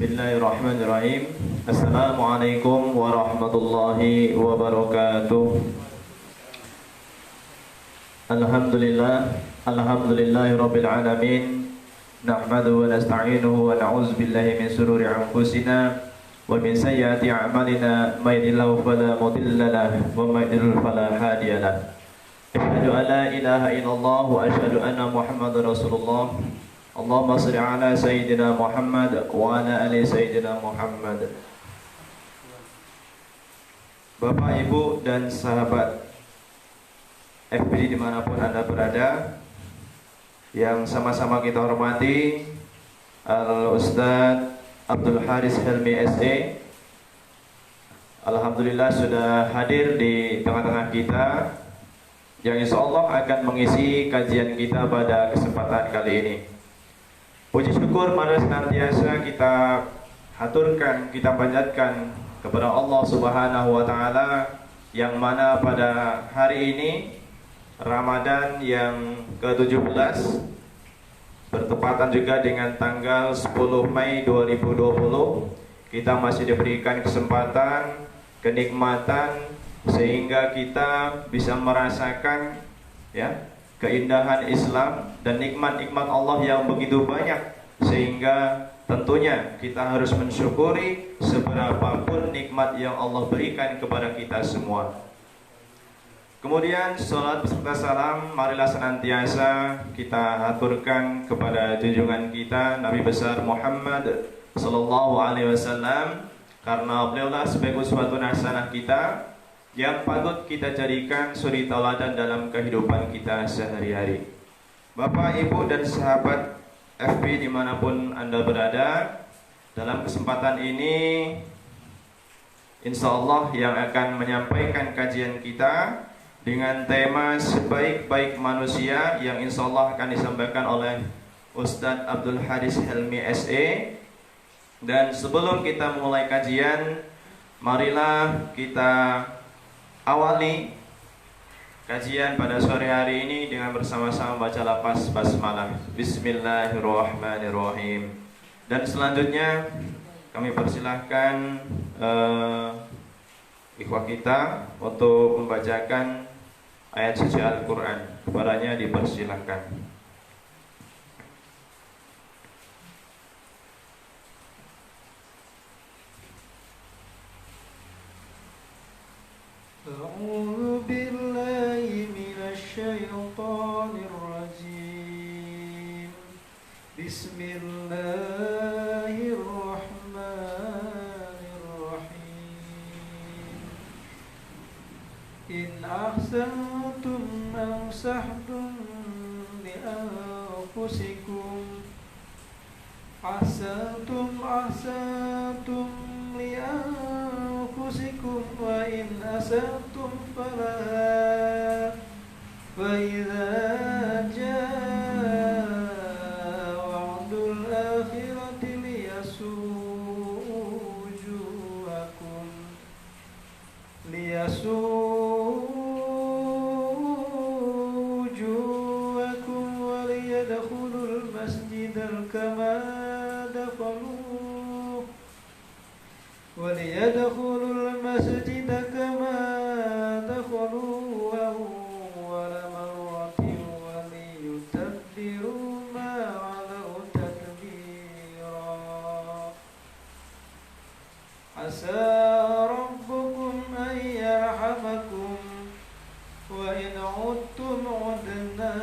Bismillahirrahmanirrahim. Assalamualaikum warahmatullahi wabarakatuh. Alhamdulillahirabbil alamin. Nahmaduhu wa nasta'inuhu wa na'udzu billahi min shururi anfusina wa min sayyiati a'malina. May yahdihillahu fala mudilla lahu wa may yudlil fala hadiya lahu. Asyhadu an la ilaha illallah wa asyhadu anna Muhammadar Rasulullah. Allahumma shalli ala sayyidina Muhammad wa ala ali sayyidina Muhammad. Bapak, Ibu, dan sahabat FPD dimanapun Anda berada, yang sama-sama kita hormati Al-Ustadz Abdul Haris Helmi SE, alhamdulillah sudah hadir di tengah-tengah kita, yang insya Allah akan mengisi kajian kita pada kesempatan kali ini. Puji syukur pada senantiasa kita haturkan, kita panjatkan kepada Allah Subhanahu wa Ta'ala, yang mana pada hari ini Ramadan yang ke-17 bertepatan juga dengan tanggal 10 Mei 2020, kita masih diberikan kesempatan, kenikmatan, sehingga kita bisa merasakan keindahan Islam dan nikmat-nikmat Allah yang begitu banyak, sehingga tentunya kita harus mensyukuri seberapapun nikmat yang Allah berikan kepada kita semua. Kemudian salat beserta salam marilah senantiasa kita aturkan kepada junjungan kita Nabi besar Muhammad sallallahu alaihi wasallam, karena beliaulah sebagai uswatun hasanah kita yang patut kita jadikan suri tauladan dalam kehidupan kita sehari-hari. Bapak, Ibu, dan sahabat FB dimanapun Anda berada, dalam kesempatan ini insya Allah yang akan menyampaikan kajian kita dengan tema sebaik-baik manusia, yang insya Allah akan disampaikan oleh Ustadz Abdul Haris Helmi SE. Dan sebelum kita mulai kajian, marilah kita awali kajian pada sore hari ini dengan bersama-sama baca lafaz basmalah. Bismillahirrahmanirrahim. Dan selanjutnya kami persilahkan ikhwah kita untuk membacakan ayat suci Al-Quran. Kepadanya dipersilahkan. أعوذ بالله من الشيطان الرجيم. بسم الله الرحمن الرحيم. إن أحسنتم أمسحتم لأنفسكم. أحسنتم لأنفسكم وإن أسأتم فلها. فإذا جاء وعد الآخرة ليسوءوا وجوهكم وليدخلوا المسجد كما دخلوا أول مرة وليتبروا ما علوا تتبيرا. عسى ربكم أن يرحمكم وإن عدتم عدنا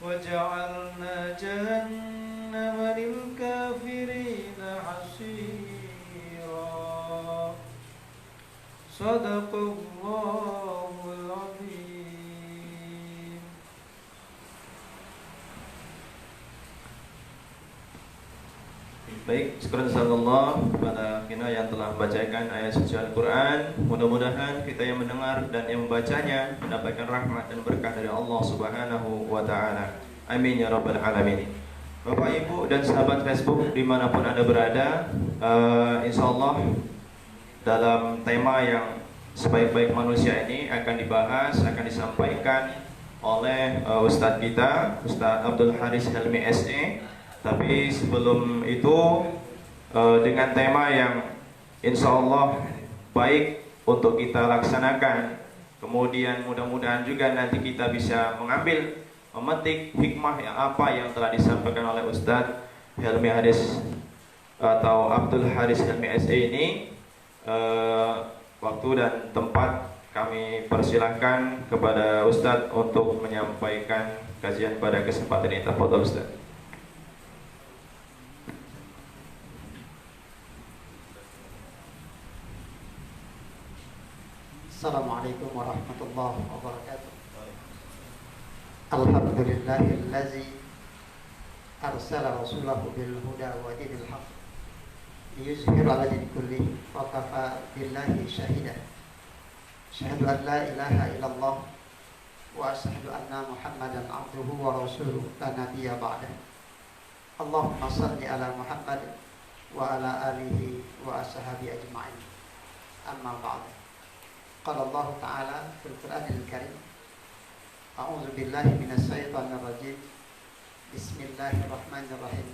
وجعلنا جهنم للكافرين حصيرا. صدق الله العظيم. Baik, syukur Allah kepada kita yang telah membacakan ayat suci Al-Quran. Mudah-mudahan kita yang mendengar dan yang membacanya mendapatkan rahmat dan berkah dari Allah Subhanahu wa Ta'ala. Amin ya rabbal alamin. Bapak, Ibu, dan sahabat Facebook dimanapun Anda berada, insya Allah dalam tema yang sebaik-baik manusia ini akan dibahas, akan disampaikan oleh Ustadz kita, Ustadz Abdul Haris Helmi SE, Tapi sebelum itu dengan tema yang insya Allah baik untuk kita laksanakan, kemudian mudah-mudahan juga nanti kita bisa mengambil, memetik hikmah yang apa yang telah disampaikan oleh Ustadz Helmi Haris atau Abdul Haris Helmi SE ini. Waktu dan tempat kami persilahkan kepada Ustadz untuk menyampaikan kajian pada kesempatan ini. Tafadhol Ustadz. Assalamualaikum warahmatullahi wabarakatuh. Alhamdulillahillazi arsala rasulahu bil huda wa dinil haq liyuzhira 'ala dini kulli wa kafa billahi shahida. Asyhadu an la ilaha illallah wa asyhadu anna Muhammadan 'abduhu wa rasuluhu la nabiyya ba'dah. Allahumma shalli 'ala Muhammad wa 'ala alihi wa ashabihi ajma'in. Amma ba'd. Qala Allah Ta'ala fil Qur'anil Karim, A'udzu billahi minasy syaithanir rajim. Bismillahirrahmanirrahim.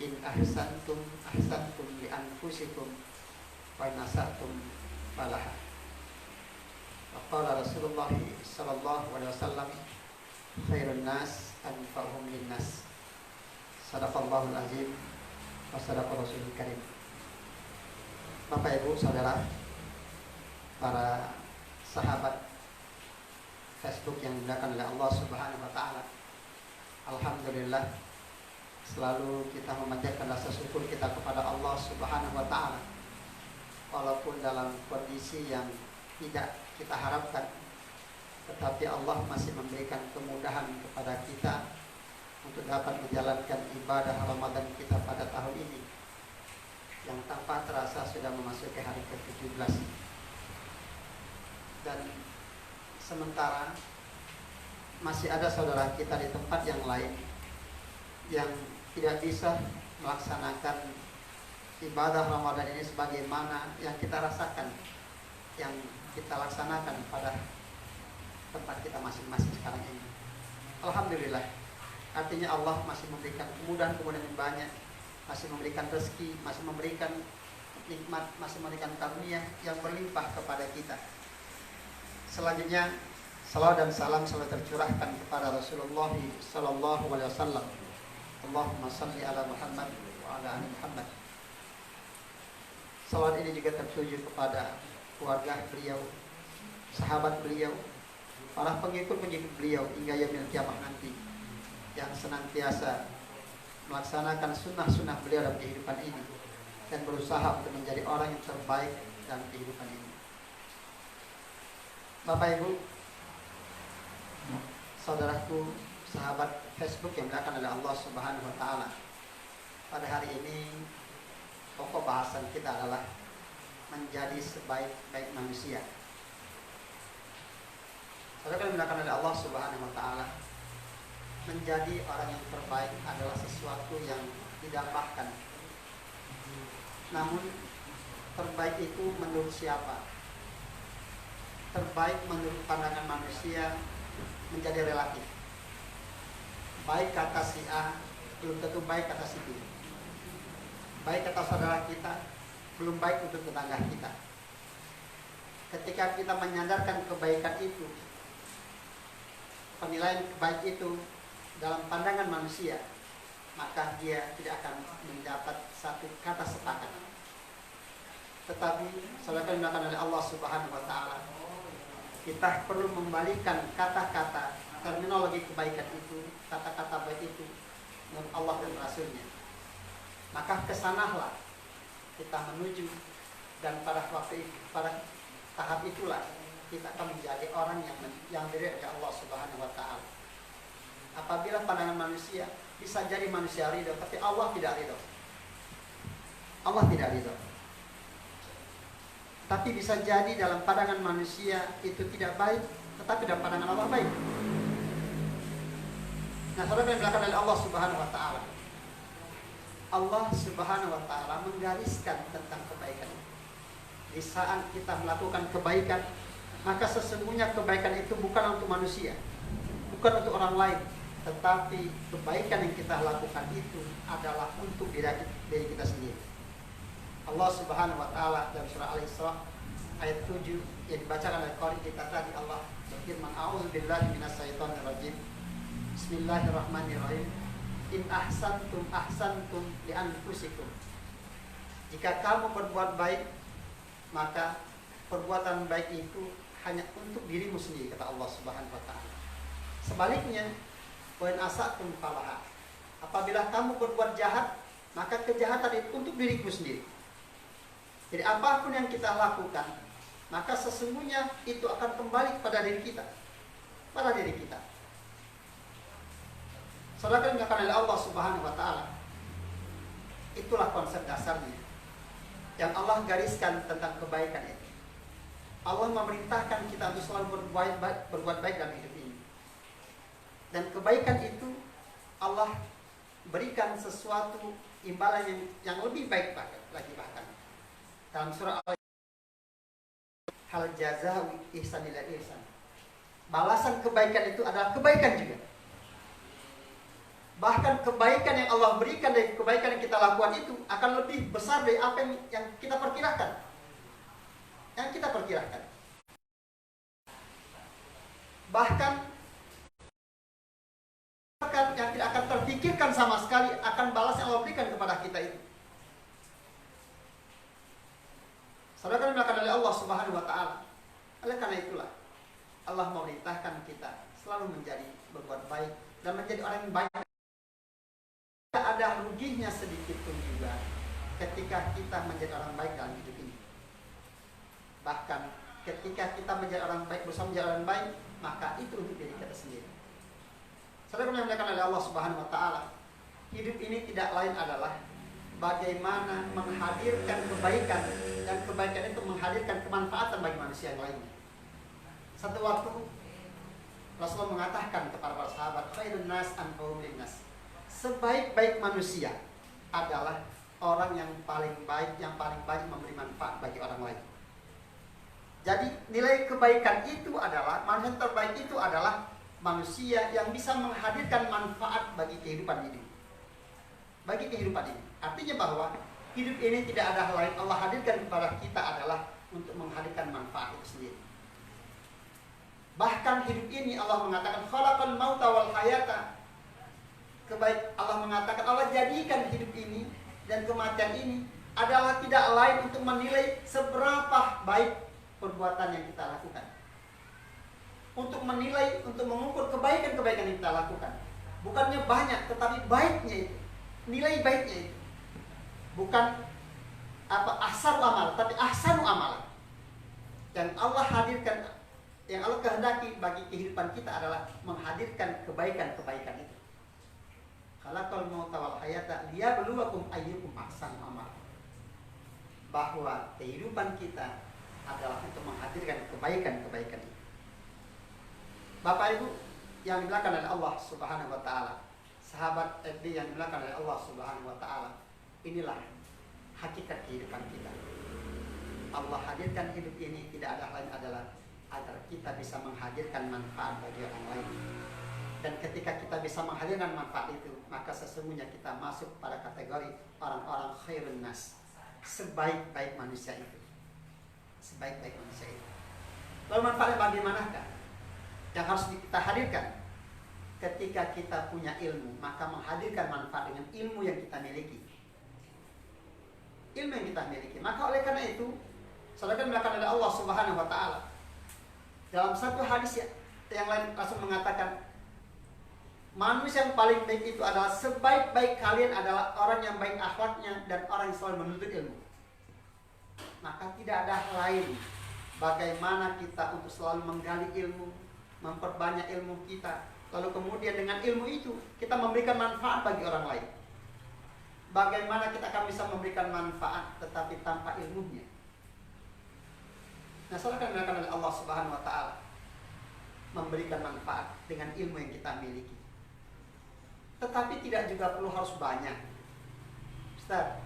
In ahsantum ahsantum li anfusikum wa in asatum falaha. Wa qala Rasulullah sallallahu alaihi wasallam, khairun nas anfa'uhum linnas. Shadaqallahul azim wa shadaqa rasulul karim. Bapak Ibu Saudara, para sahabat Facebook yang dimuliakan oleh Allah Subhanahu wa taala. Alhamdulillah, selalu kita memanjatkan rasa syukur kita kepada Allah Subhanahu wa taala. Walaupun dalam kondisi yang tidak kita harapkan, tetapi Allah masih memberikan kemudahan kepada kita untuk dapat menjalankan ibadah Ramadan kita pada tahun ini yang tanpa terasa sudah memasuki hari ke-17. Dan sementara masih ada saudara kita di tempat yang lain yang tidak bisa melaksanakan ibadah Ramadan ini sebagaimana yang kita rasakan, yang kita laksanakan pada tempat kita masing-masing sekarang ini. Alhamdulillah, artinya Allah masih memberikan kemudahan-kemudahan yang banyak, masih memberikan rezeki, masih memberikan nikmat, masih memberikan karunia yang berlimpah kepada kita. Selanjutnya, salawat dan salam selalu tercurahkan kepada Rasulullah sallallahu alaihi wasallam. Allahumma shalli ala Muhammad wa ala ali Muhammad. Salawat ini juga tertuju kepada keluarga beliau, sahabat beliau, para pengikut-pengikut beliau hingga yaumil kiamah nanti, yang senantiasa melaksanakan sunnah-sunnah beliau dalam kehidupan ini dan berusaha untuk menjadi orang yang terbaik dalam kehidupan ini. Bapak Ibu, saudaraku, sahabat Facebook yang dimuliakan oleh Allah Subhanahu wa taala. Pada hari ini pokok bahasan kita adalah menjadi sebaik-baik manusia. Saudara yang dimuliakan oleh Allah Subhanahu wa taala, menjadi orang yang terbaik adalah sesuatu yang didambakan. Namun terbaik itu menurut siapa? Terbaik menurut pandangan manusia menjadi relatif. Baik kata si A belum tentu baik kata si B. Baik kata saudara kita belum baik untuk tetangga kita. Ketika kita menyandarkan kebaikan itu, penilaian baik itu dalam pandangan manusia, maka dia tidak akan mendapat satu kata sepakat. Tetapi saudara yang dimuliakan oleh Allah Subhanahu wa taala, kita perlu membalikan kata-kata, terminologi kebaikan itu, kata-kata baik itu menurut Allah dan Rasulnya. Maka kesanalah kita menuju, dan pada waktu itu, pada tahap itulah kita akan menjadi orang yang diridhoi oleh Allah Subhanahu wa taala. Apabila pandangan manusia bisa jadi manusia ridho, tapi Allah tidak ridho. Allah tidak ridho. Tapi bisa jadi dalam pandangan manusia itu tidak baik, tetapi dalam pandangan Allah baik. Nah, saudara yang dimuliakan oleh Allah Subhanahu wa taala, Allah Subhanahu wa taala menggariskan tentang kebaikan. Di saat kita melakukan kebaikan, maka sesungguhnya kebaikan itu bukan untuk manusia, bukan untuk orang lain, tetapi kebaikan yang kita lakukan itu adalah untuk diri kita sendiri. Allah Subhanahu wa taala dalam surah Al-Isra ayat 7 yang dibacakan oleh qari kita tadi, Allah berfirman, a'udzubillahi minasyaitonir rajim. Bismillahirrahmanirrahim. In ahsantum ahsantum li anfusikum. Jika kamu berbuat baik, maka perbuatan baik itu hanya untuk dirimu sendiri, kata Allah Subhanahu wa taala. Sebaliknya, wa in asatum falaha. Apabila kamu berbuat jahat, maka kejahatan itu untuk diriku sendiri. Jadi apapun yang kita lakukan, maka sesungguhnya itu akan kembali kepada diri kita. Pada diri kita. Saudara yang dilakukan oleh Allah Subhanahu wa taala. Itulah konsep dasarnya yang Allah gariskan tentang kebaikan itu. Allah memerintahkan kita untuk selalu berbuat baik dalam hidup ini. Dan kebaikan itu Allah berikan sesuatu imbalan yang lebih baik lagi bahkan. Dalam surah Hal jazaa'u ihsan ila ihsan. Balasan kebaikan itu adalah kebaikan juga. Bahkan kebaikan yang Allah berikan dari kebaikan yang kita lakukan itu akan lebih besar dari apa yang kita perkirakan. Yang kita perkirakan. Bahkan yang tidak akan terpikirkan sama sekali akan balas yang Allah berikan kepada kita itu. Saudara yang dilakukan oleh Allah Subhanahu wa taala. Oleh karena itulah Allah memerintahkan kita selalu berbuat baik dan menjadi orang yang baik. Tidak ada ruginya sedikit pun juga ketika kita menjadi orang baik dalam hidup ini. Bahkan ketika kita menjadi orang baik, berusaha menjadi orang baik, maka itu untuk diri kita sendiri. Saudara yang dimuliakan oleh Allah Subhanahu wa taala, hidup ini tidak lain adalah bagaimana menghadirkan kebaikan, dan kebaikan itu menghadirkan kemanfaatan bagi manusia yang lainnya. Satu waktu Rasulullah mengatakan kepada para sahabat, khairun nas anfa'uhum linnas. Sebaik-baik manusia adalah orang yang paling baik memberi manfaat bagi orang lain. Jadi nilai kebaikan itu adalah, manusia terbaik itu adalah manusia yang bisa menghadirkan manfaat bagi kehidupan ini. Bagi kehidupan ini. Artinya bahwa hidup ini tidak ada hal lain Allah hadirkan kepada kita adalah untuk menghadirkan manfaat itu sendiri. Bahkan hidup ini Allah mengatakan khalaqal mauta wal hayata. Allah mengatakan Allah jadikan hidup ini dan kematian ini adalah tidak lain untuk menilai seberapa baik perbuatan yang kita lakukan. Untuk menilai, untuk mengukur kebaikan-kebaikan yang kita lakukan. Bukannya banyak, tetapi baiknya itu. Nilai baiknya itu. Bukan ahsanu amal, tapi ahsanu amal. Yang Allah hadirkan, yang Allah kehendaki bagi kehidupan kita adalah menghadirkan kebaikan-kebaikan itu. Khalaqal mauta wal hayata liyabluwakum ayyukum ahsanu amala. Bahwa kehidupan kita adalah untuk menghadirkan kebaikan-kebaikan itu. Bapak Ibu yang dimuliakan oleh Allah Subhanahu wa taala, sahabat FD yang dimuliakan oleh Allah Subhanahu wa taala, inilah hakikat kehidupan kita. Allah hadirkan hidup ini tidak ada lain adalah agar kita bisa menghadirkan manfaat bagi orang lain. Dan ketika kita bisa menghadirkan manfaat itu, maka sesungguhnya kita masuk pada kategori orang-orang khairun nas, sebaik-baik manusia itu. Sebaik-baik manusia itu. Lalu manfaatnya bagaimanakah? Yang harus kita hadirkan. Ketika kita punya ilmu, maka menghadirkan manfaat dengan ilmu yang kita miliki. Ilmu yang kita miliki. Maka oleh karena itu, saudara melakukan oleh Allah Subhanahu wa taala. Dalam satu hadis yang lain Rasul mengatakan, manusia yang paling baik itu adalah sebaik-baik kalian adalah orang yang baik akhlaknya dan orang yang selalu menuntut ilmu. Maka tidak ada hal lain bagaimana kita untuk selalu menggali ilmu, memperbanyak ilmu kita, lalu kemudian dengan ilmu itu kita memberikan manfaat bagi orang lain. Bagaimana kita akan bisa memberikan manfaat tetapi tanpa ilmunya? Nah, salah kan oleh Allah Subhanahu wa taala memberikan manfaat dengan ilmu yang kita miliki. Tetapi tidak juga perlu harus banyak. Ustaz,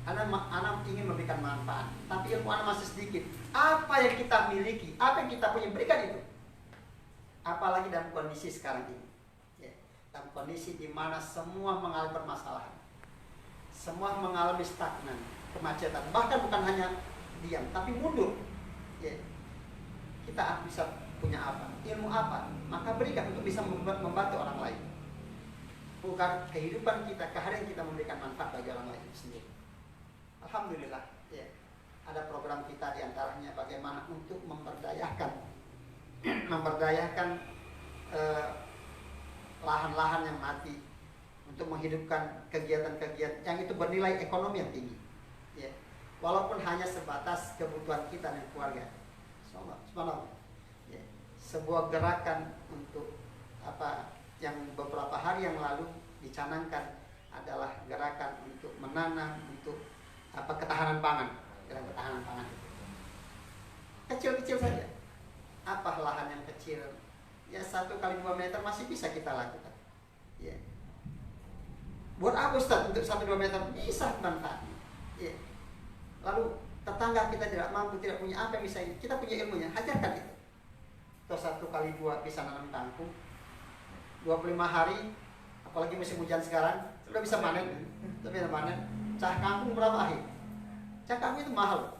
anak ingin memberikan manfaat, tapi ilmu anak masih sedikit. Apa yang kita miliki, apa yang kita punya, berikan itu. Apalagi dalam kondisi sekarang ini. Ya. dalam kondisi di mana semua mengalami permasalahan, semua mengalami stagnan, kemacetan, bahkan bukan hanya diam, tapi mundur. Ya. Kita bisa punya apa? Ilmu apa? Maka berikan untuk bisa membantu orang lain. Bukan kehidupan kita, keharian kita memberikan manfaat bagi orang lain sendiri. Alhamdulillah, ya. Ada program kita diantaranya bagaimana untuk memberdayakan lahan-lahan yang mati, untuk menghidupkan kegiatan-kegiatan yang itu bernilai ekonomi yang tinggi, ya. Walaupun hanya sebatas kebutuhan kita dan keluarga. Subhanallah. Ya. Sebuah gerakan untuk apa yang beberapa hari yang lalu dicanangkan adalah gerakan untuk menanam untuk ketahanan pangan, ketahanan pangan. Kecil-kecil saja. Apa lahan yang kecil? Ya 1 kali 2 meter masih bisa kita lakukan. Ya. Buat apa Ustaz untuk 1-2 meter? Bisa manfaat. Ya. Lalu tetangga kita tidak mampu, tidak punya apa yang bisa ini. Kita punya ilmunya, ajarkan itu. Atau 1 kali 2 bisa nanam kangkung. 25 hari, apalagi musim hujan sekarang, sudah bisa panen. Tapi panen. Cah kangkung berapa hari? Cah kangkung itu mahal.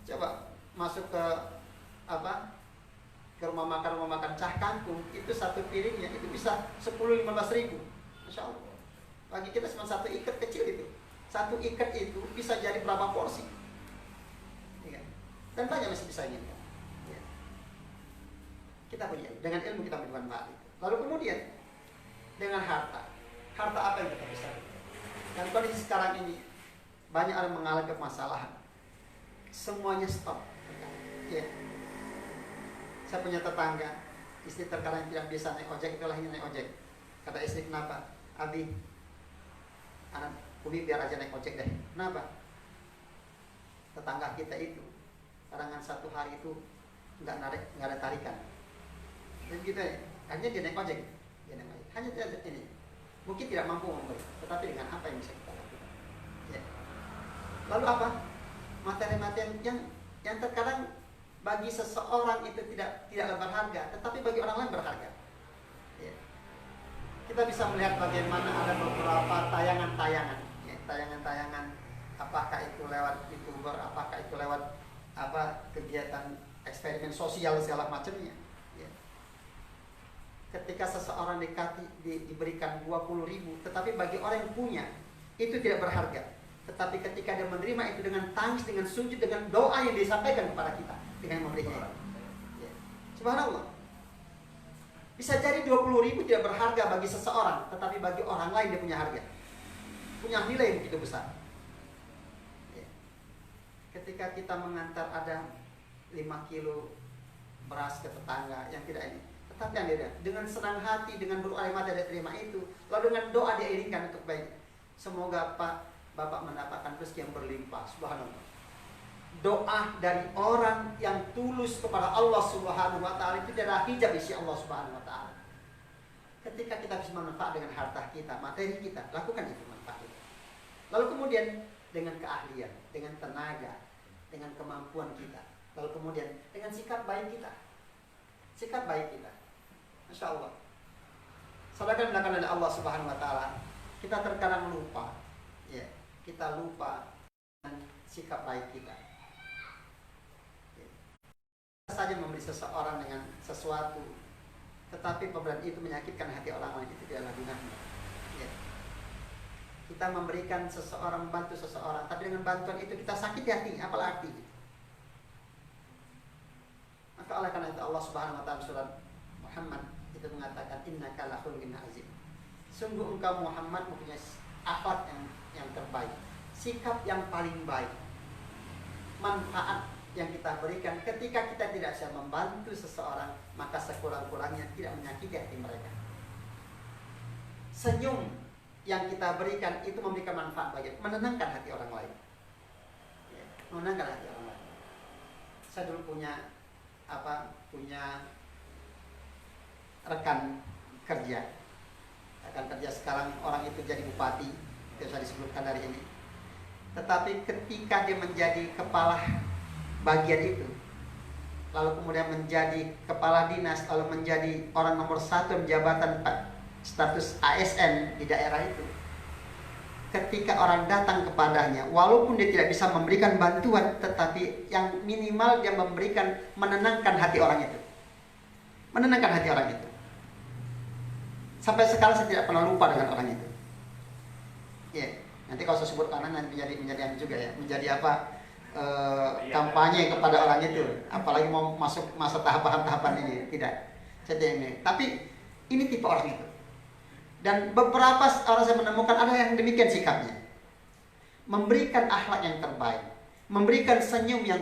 Coba masuk ke ke rumah makan cah kangkung, itu 1 piringnya itu bisa 10-15 ribu. Masya Allah. Bagi kita cuma 1 ikat kecil itu. 1 ikat itu bisa jadi berapa porsi. Ya. Dan banyak masih bisa inginkan. Ya. Kita punya, dengan ilmu kita bermanfaat itu. Lalu kemudian dengan harta apa yang kita bisa? Dan kondisi sekarang ini banyak orang mengalami permasalahan. Semuanya stop. Ya. Saya punya tetangga, istri terkadang tidak bisa naik ojek, itulah ini naik ojek. Kata istri, kenapa? Abi, anak Umi biar aja naik ojek deh. Kenapa? Tetangga kita itu kadang-kadang 1 hari itu nggak ada tarikan. Jadi gitu ya. Hanya dia naik ojek, hanya dia ini. Mungkin tidak mampu memberi, tetapi dengan apa yang bisa kita lakukan? Ya. Lalu apa? Materi-materi yang terkadang bagi seseorang itu tidak berharga, tetapi bagi orang lain berharga. Ya. Kita bisa melihat bagaimana ada beberapa tayangan-tayangan, ya, tayangan-tayangan, apakah itu lewat YouTuber, apakah itu lewat kegiatan eksperimen sosial segala macamnya. Ketika seseorang diberikan 20.000, tetapi bagi orang yang punya itu tidak berharga. Tetapi ketika dia menerima itu dengan tangis, dengan sujud, dengan doa yang disampaikan kepada kita, dengan memberinya. Ya. Subhanallah. Bisa jadi 20.000 tidak berharga bagi seseorang, tetapi bagi orang lain dia punya harga, punya nilai yang begitu besar. Ya. Ketika kita mengantar ada 5 kilo beras ke tetangga yang tidak ini, tapi yang dengan senang hati, dengan berdoa mata dia terima itu, lalu dengan doa dia iringkan untuk baik. Semoga Bapak mendapatkan rezeki yang berlimpah. Subhanallah. Doa dari orang yang tulus kepada Allah Subhanahu wa taala itu adalah hijab isi Allah Subhanahu wa taala. Ketika kita bisa bermanfaat dengan harta kita, materi kita, lakukan itu manfaat itu. Lalu kemudian dengan keahlian, dengan tenaga, dengan kemampuan kita. Lalu kemudian dengan sikap baik kita. Sikap baik kita. Masya Allah. Sedangkan dilakukan oleh Allah Subhanahu wa taala, kita terkadang lupa. Ya, kita lupa dengan sikap baik kita. Ya. Kita saja memberi seseorang dengan sesuatu, tetapi pemberian itu menyakitkan hati orang lain, itu tidaklah gunanya. Ya. Kita memberikan seseorang, membantu seseorang, tapi dengan bantuan itu kita sakit hati, apalah arti? Maka oleh karena itu Allah Subhanahu wa taala surat Muhammad itu mengatakan innaka la khuluqin azim. Sungguh engkau Muhammad mempunyai akhlak yang terbaik, sikap yang paling baik. Manfaat yang kita berikan ketika kita tidak bisa membantu seseorang, maka sekurang-kurangnya tidak menyakiti hati mereka. Senyum yang kita berikan itu memberikan manfaat bagi, menenangkan hati orang lain. Ya, menenangkan hati orang lain. Saya dulu punya rekan kerja sekarang orang itu jadi bupati, tidak usah disebutkan dari ini. Tetapi ketika dia menjadi kepala bagian itu, lalu kemudian menjadi kepala dinas, lalu menjadi orang nomor 1 jabatan status ASN di daerah itu. Ketika orang datang kepadanya, walaupun dia tidak bisa memberikan bantuan, tetapi yang minimal dia memberikan, menenangkan hati orang itu. Menenangkan hati orang itu. Sampai sekarang saya tidak pernah lupa dengan orang itu. Ya, nanti kalau saya sebut karena nanti menjadi juga ya, menjadi apa? Kampanye kepada orang itu, apalagi mau masuk masa tahapan-tahapan ini, tidak. Saya ini. Tapi ini tipe orang itu. Dan beberapa orang saya menemukan ada yang demikian sikapnya, memberikan akhlak yang terbaik, memberikan senyum yang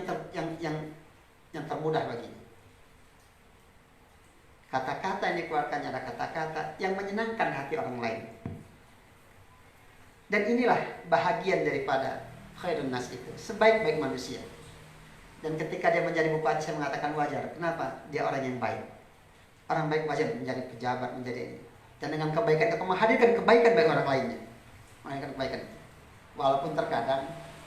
termudah baginya. Kata-kata yang dikeluarkannya adalah kata-kata yang menyenangkan hati orang lain. Dan inilah bahagian daripada khairun nas itu, sebaik-baik manusia. Dan ketika dia menjadi bupati, saya mengatakan wajar. Kenapa? Dia orang yang baik. Orang baik wajar menjadi pejabat, menjadi ini. Dan dengan kebaikan itu menghadirkan kebaikan bagi orang lainnya. Menghadirkan kebaikan. Walaupun terkadang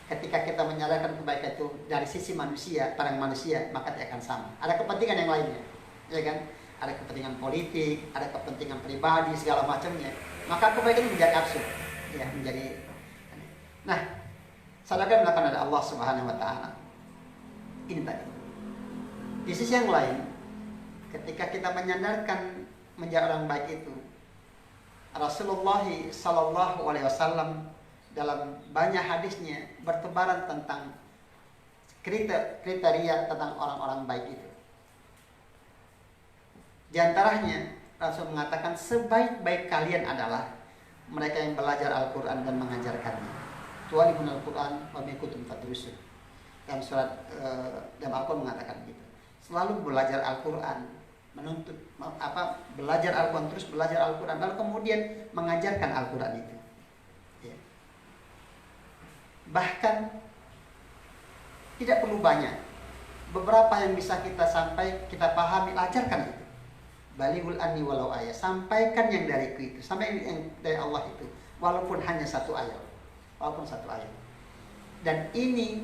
ketika kita menyalahkan kebaikan itu dari sisi manusia, pandang manusia, maka tidak akan sama. Ada kepentingan yang lainnya, ya kan? Ada kepentingan politik, ada kepentingan pribadi, segala macamnya. Maka kebaikan itu menjadi absurd, ya, menjadi. Nah, sadaqah akan ada Allah Subhanahu Wa Taala. Ini tadi. Di sisi yang lain, ketika kita menyandarkan menjadi orang baik itu, Rasulullah Sallallahu Alaihi Wasallam dalam banyak hadisnya bertebaran tentang kriteria tentang orang-orang baik itu. Di antaranya Rasul mengatakan sebaik-baik kalian adalah mereka yang belajar Al-Quran dan mengajarkannya. Tu'allimun Al-Quran wa kuntum tadrusun. Dalam surat dalam Al-Quran mengatakan gitu. Selalu belajar Al-Quran, menuntut belajar Al-Quran, terus belajar Al-Quran, lalu kemudian mengajarkan Al-Quran itu. Ya. Bahkan tidak perlu banyak. Beberapa yang bisa kita kita pahami, ajarkan itu. Balighul anni walau ayat, sampaikan yang dariku itu, sampai yang dari Allah itu, walaupun hanya satu ayat. Walaupun satu ayat. Dan ini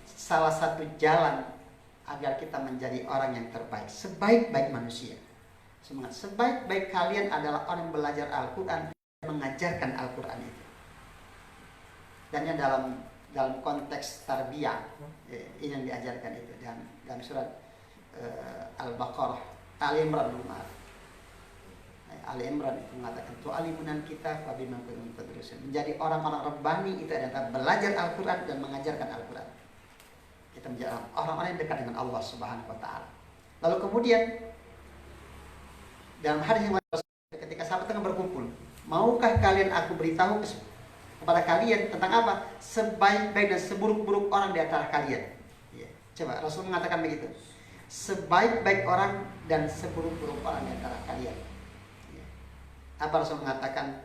salah satu jalan agar kita menjadi orang yang terbaik, sebaik-baik manusia. Semangat. Sebaik-baik kalian adalah orang yang belajar Al-Quran dan mengajarkan Al-Quran itu. Dan yang dalam konteks tarbiyah, ini yang diajarkan itu dalam surat Al-Baqarah, Ali Imran, Ali Imran itu mengatakan tu'alimunan kita fabima kuntum tadrusun. Menjadi orang-orang rabbani itu adalah belajar Al-Quran dan mengajarkan Al-Quran. Kita menjadi orang-orang yang dekat dengan Allah Subhanahu Wa Taala. Lalu kemudian dalam hadis yang ketika sahabat tengah berkumpul, maukah kalian aku beritahu kepada kalian tentang apa? Sebaik-baik dan seburuk-buruk orang di antara kalian. Ya. Coba Rasul mengatakan begitu. Sebaik-baik orang dan seburuk-buruk orang di antara kalian. Ya. Apa Rasul mengatakan?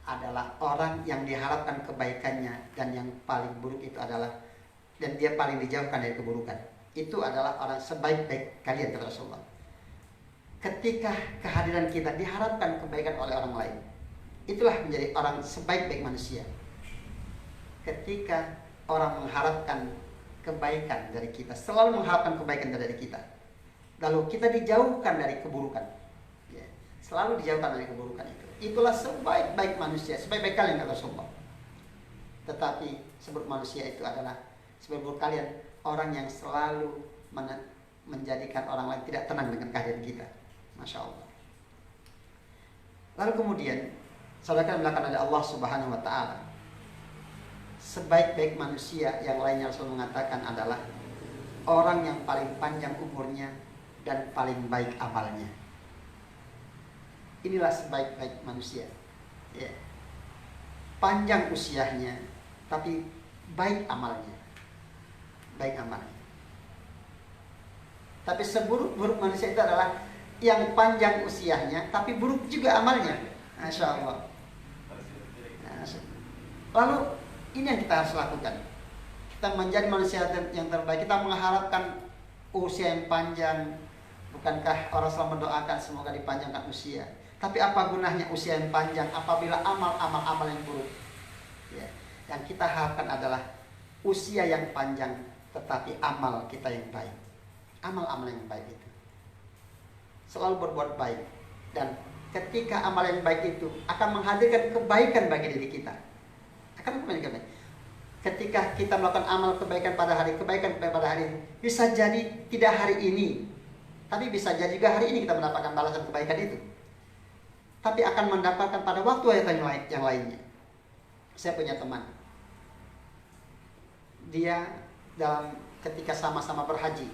Adalah orang yang diharapkan kebaikannya dan yang paling buruk itu adalah, dan dia paling dijauhkan dari keburukan. Itu adalah orang sebaik-baik kalian, kata Rasulullah. Ketika kehadiran kita diharapkan kebaikan oleh orang lain, itulah menjadi orang sebaik-baik manusia. Ketika orang mengharapkan kebaikan dari kita, selalu mengharapkan kebaikan dari kita, lalu kita dijauhkan dari keburukan, ya, selalu dijauhkan dari keburukan itu. Itulah sebaik-baik manusia, sebaik-baik kalian, kata Rasulullah. Tetapi seburuk manusia itu adalah seburuk kalian, orang yang selalu menjadikan orang lain tidak tenang dengan kehadiran kita. Masya Allah. Lalu kemudian saudara melakukan oleh Allah Subhanahu Wa Taala. Sebaik-baik manusia yang lainnya Rasul mengatakan adalah orang yang paling panjang umurnya dan paling baik amalnya. Inilah sebaik-baik manusia. Ya. Panjang usianya, tapi baik amalnya. Baik amalnya. Tapi seburuk-buruk manusia itu adalah yang panjang usianya, tapi buruk juga amalnya. Masya Allah. Lalu ini yang kita harus lakukan. Kita menjadi manusia yang terbaik. Kita mengharapkan usia yang panjang. Bukankah orang selalu mendoakan semoga dipanjangkan usia? Tapi apa gunanya usia yang panjang apabila amal yang buruk? Ya. Yang kita harapkan adalah usia yang panjang, tetapi amal kita yang baik. Amal-amal yang baik itu selalu berbuat baik dan ketika amal yang baik itu akan menghadirkan kebaikan bagi diri kita. Akan kebaikan. Ketika kita melakukan amal kebaikan pada hari ini, bisa jadi tidak hari ini, tapi bisa jadi juga hari ini kita mendapatkan balasan kebaikan itu. Tapi akan mendapatkan pada waktu yang lainnya. Saya punya teman, dia ketika sama-sama berhaji,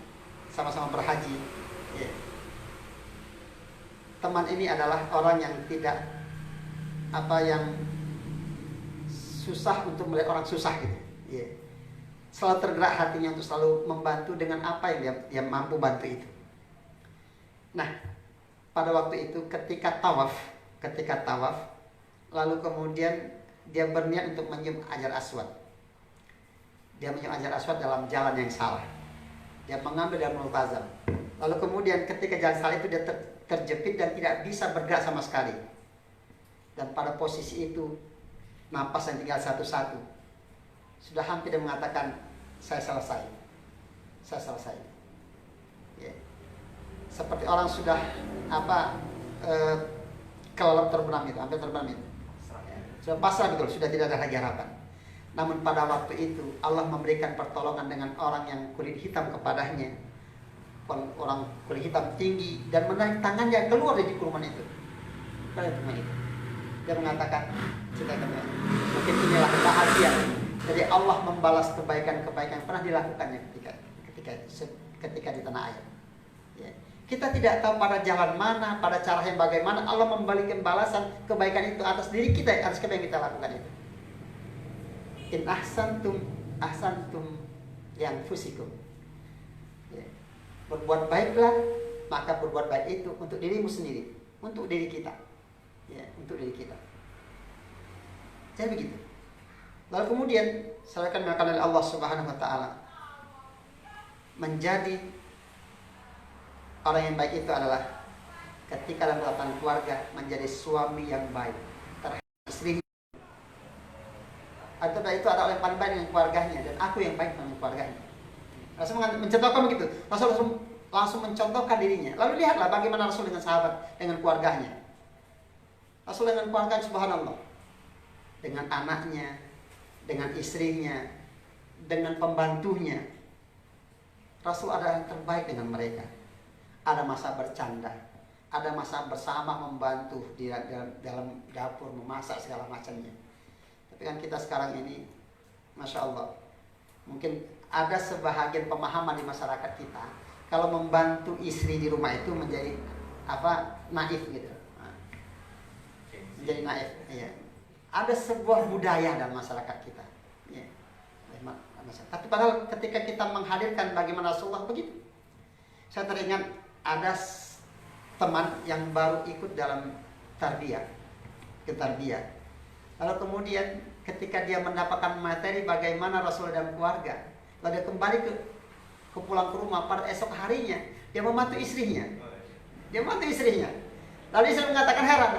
ya. Teman ini adalah orang yang tidak yang susah untuk melihat orang susah gitu, ya. Selalu tergerak hatinya untuk selalu membantu dengan apa yang dia mampu bantu itu. Nah, pada waktu itu ketika tawaf, lalu kemudian dia berniat untuk menyium Hajar Aswad. Dia menyium Hajar Aswad dalam jalan yang salah. Dia mengambil dari multazam. Lalu kemudian ketika jalan salah itu dia terjepit dan tidak bisa bergerak sama sekali. Dan pada posisi itu napas yang tinggal satu-satu. Sudah hampir dia mengatakan, saya selesai. Ya. Seperti orang sudah kelelep terbenam itu, hampir terbenam itu. Sudah pasrah betul, sudah tidak ada lagi harapan. Namun pada waktu itu Allah memberikan pertolongan dengan orang yang kulit hitam kepadanya. Orang kulit hitam tinggi dan menarik tangannya keluar dari kurungan itu. Dia mengatakan, mungkin inilah kebahagiaan. Jadi Allah membalas kebaikan-kebaikan yang pernah dilakukannya ketika di tanah air. Ya. Kita tidak tahu pada jalan mana, pada cara yang bagaimana Allah membalikan balasan kebaikan itu atas diri kita, atas apa yang kita lakukan itu. In ahsantum yang fusikum. Ya. Berbuat baiklah, maka berbuat baik itu untuk dirimu sendiri, untuk diri kita. Ya, untuk diri kita. Jadi begitu. Lalu kemudian saya akan mengatakan oleh Allah Subhanahu wa taala, menjadi orang yang baik itu adalah ketika dalam tatanan keluarga menjadi suami yang baik terhadap istrinya. Atau itu adalah yang paling baik dengan keluarganya dan aku yang baik dengan keluarganya. Rasul mencontohkan begitu. Rasul langsung mencontohkan dirinya. Lalu lihatlah bagaimana Rasul dengan sahabat, dengan keluarganya. Rasul dengan keluarga, subhanallah, dengan anaknya, dengan istrinya, dengan pembantunya. Rasul adalah yang terbaik dengan mereka. Ada masa bercanda, ada masa bersama membantu di dalam dapur, memasak segala macamnya. Tapi kan kita sekarang ini, masya Allah, mungkin ada sebahagian pemahaman di masyarakat kita, kalau membantu istri di rumah itu menjadi naif gitu. Menjadi naif, ya. Ada sebuah budaya dalam masyarakat kita, ya. Tapi padahal ketika kita menghadirkan bagaimana Rasulullah begitu, saya teringat ada teman yang baru ikut dalam tarbiyah, lalu kemudian ketika dia mendapatkan materi bagaimana Rasul dan keluarga, lalu dia kembali ke pulang ke rumah pada esok harinya dia membantu istrinya, lalu istri mengatakan heran,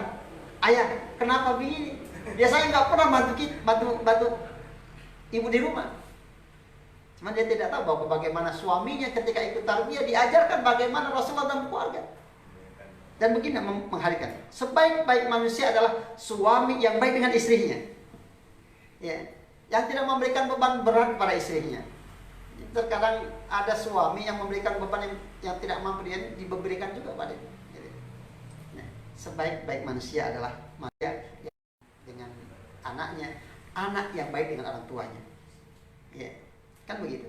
ayah kenapa begini? Biasanya nggak pernah bantu ibu di rumah. Cuma dia tidak tahu bahwa bagaimana suaminya ketika ikut tarbiyah diajarkan bagaimana Rasulullah dan keluarga. Dan begini menghadirkan, sebaik-baik manusia adalah suami yang baik dengan istrinya, ya, yang tidak memberikan beban berat pada istrinya. Terkadang ada suami yang memberikan beban yang tidak mampu dia diberikan juga pada dia. Nah, sebaik-baik manusia adalah manusia yang dengan anaknya, anak yang baik dengan orang tuanya, ya, kan begitu.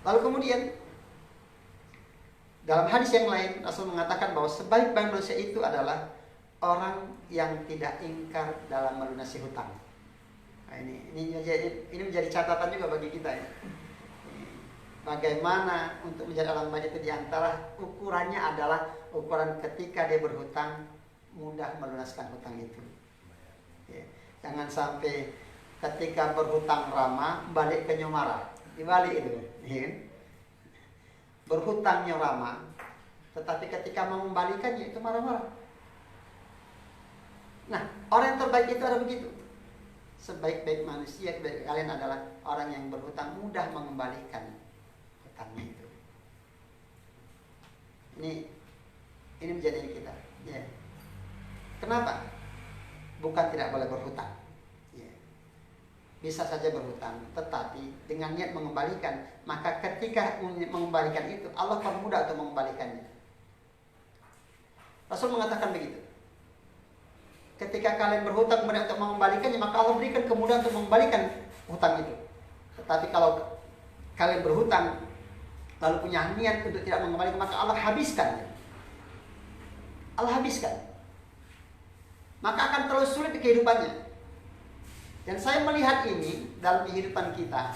Lalu kemudian dalam hadis yang lain Rasul mengatakan bahwa sebaik-baik manusia itu adalah orang yang tidak ingkar dalam melunasi hutang. Nah, ini menjadi catatan juga bagi kita, ya. Bagaimana untuk menjadi orang baik itu diantara ukurannya adalah ukuran ketika dia berhutang mudah melunaskan hutang itu. Ya. Jangan sampai ketika berhutang ramah balik ke nyomara, dibalik itu, ya. Berhutangnya ramah, tetapi ketika mau membalikannya itu marah-marah. Nah, orang yang terbaik itu ada begitu. Sebaik-baik manusia bagi kalian adalah orang yang berhutang mudah mengembalikan hutangnya itu. Ini menjadi kita. Ya. Kenapa? Bukan tidak boleh berhutang. Ya. Bisa saja berhutang, tetapi dengan niat mengembalikan, maka ketika mengembalikan itu Allah permudah untuk mengembalikannya. Rasul mengatakan begitu. Ketika kalian berhutang kemudian untuk mengembalikannya, maka Allah berikan kemudahan untuk mengembalikan hutang itu. Tetapi kalau kalian berhutang lalu punya niat untuk tidak mengembalikan, maka Allah habiskan. Allah habiskan. Maka akan terlalu sulit di kehidupannya. Dan saya melihat ini dalam kehidupan kita.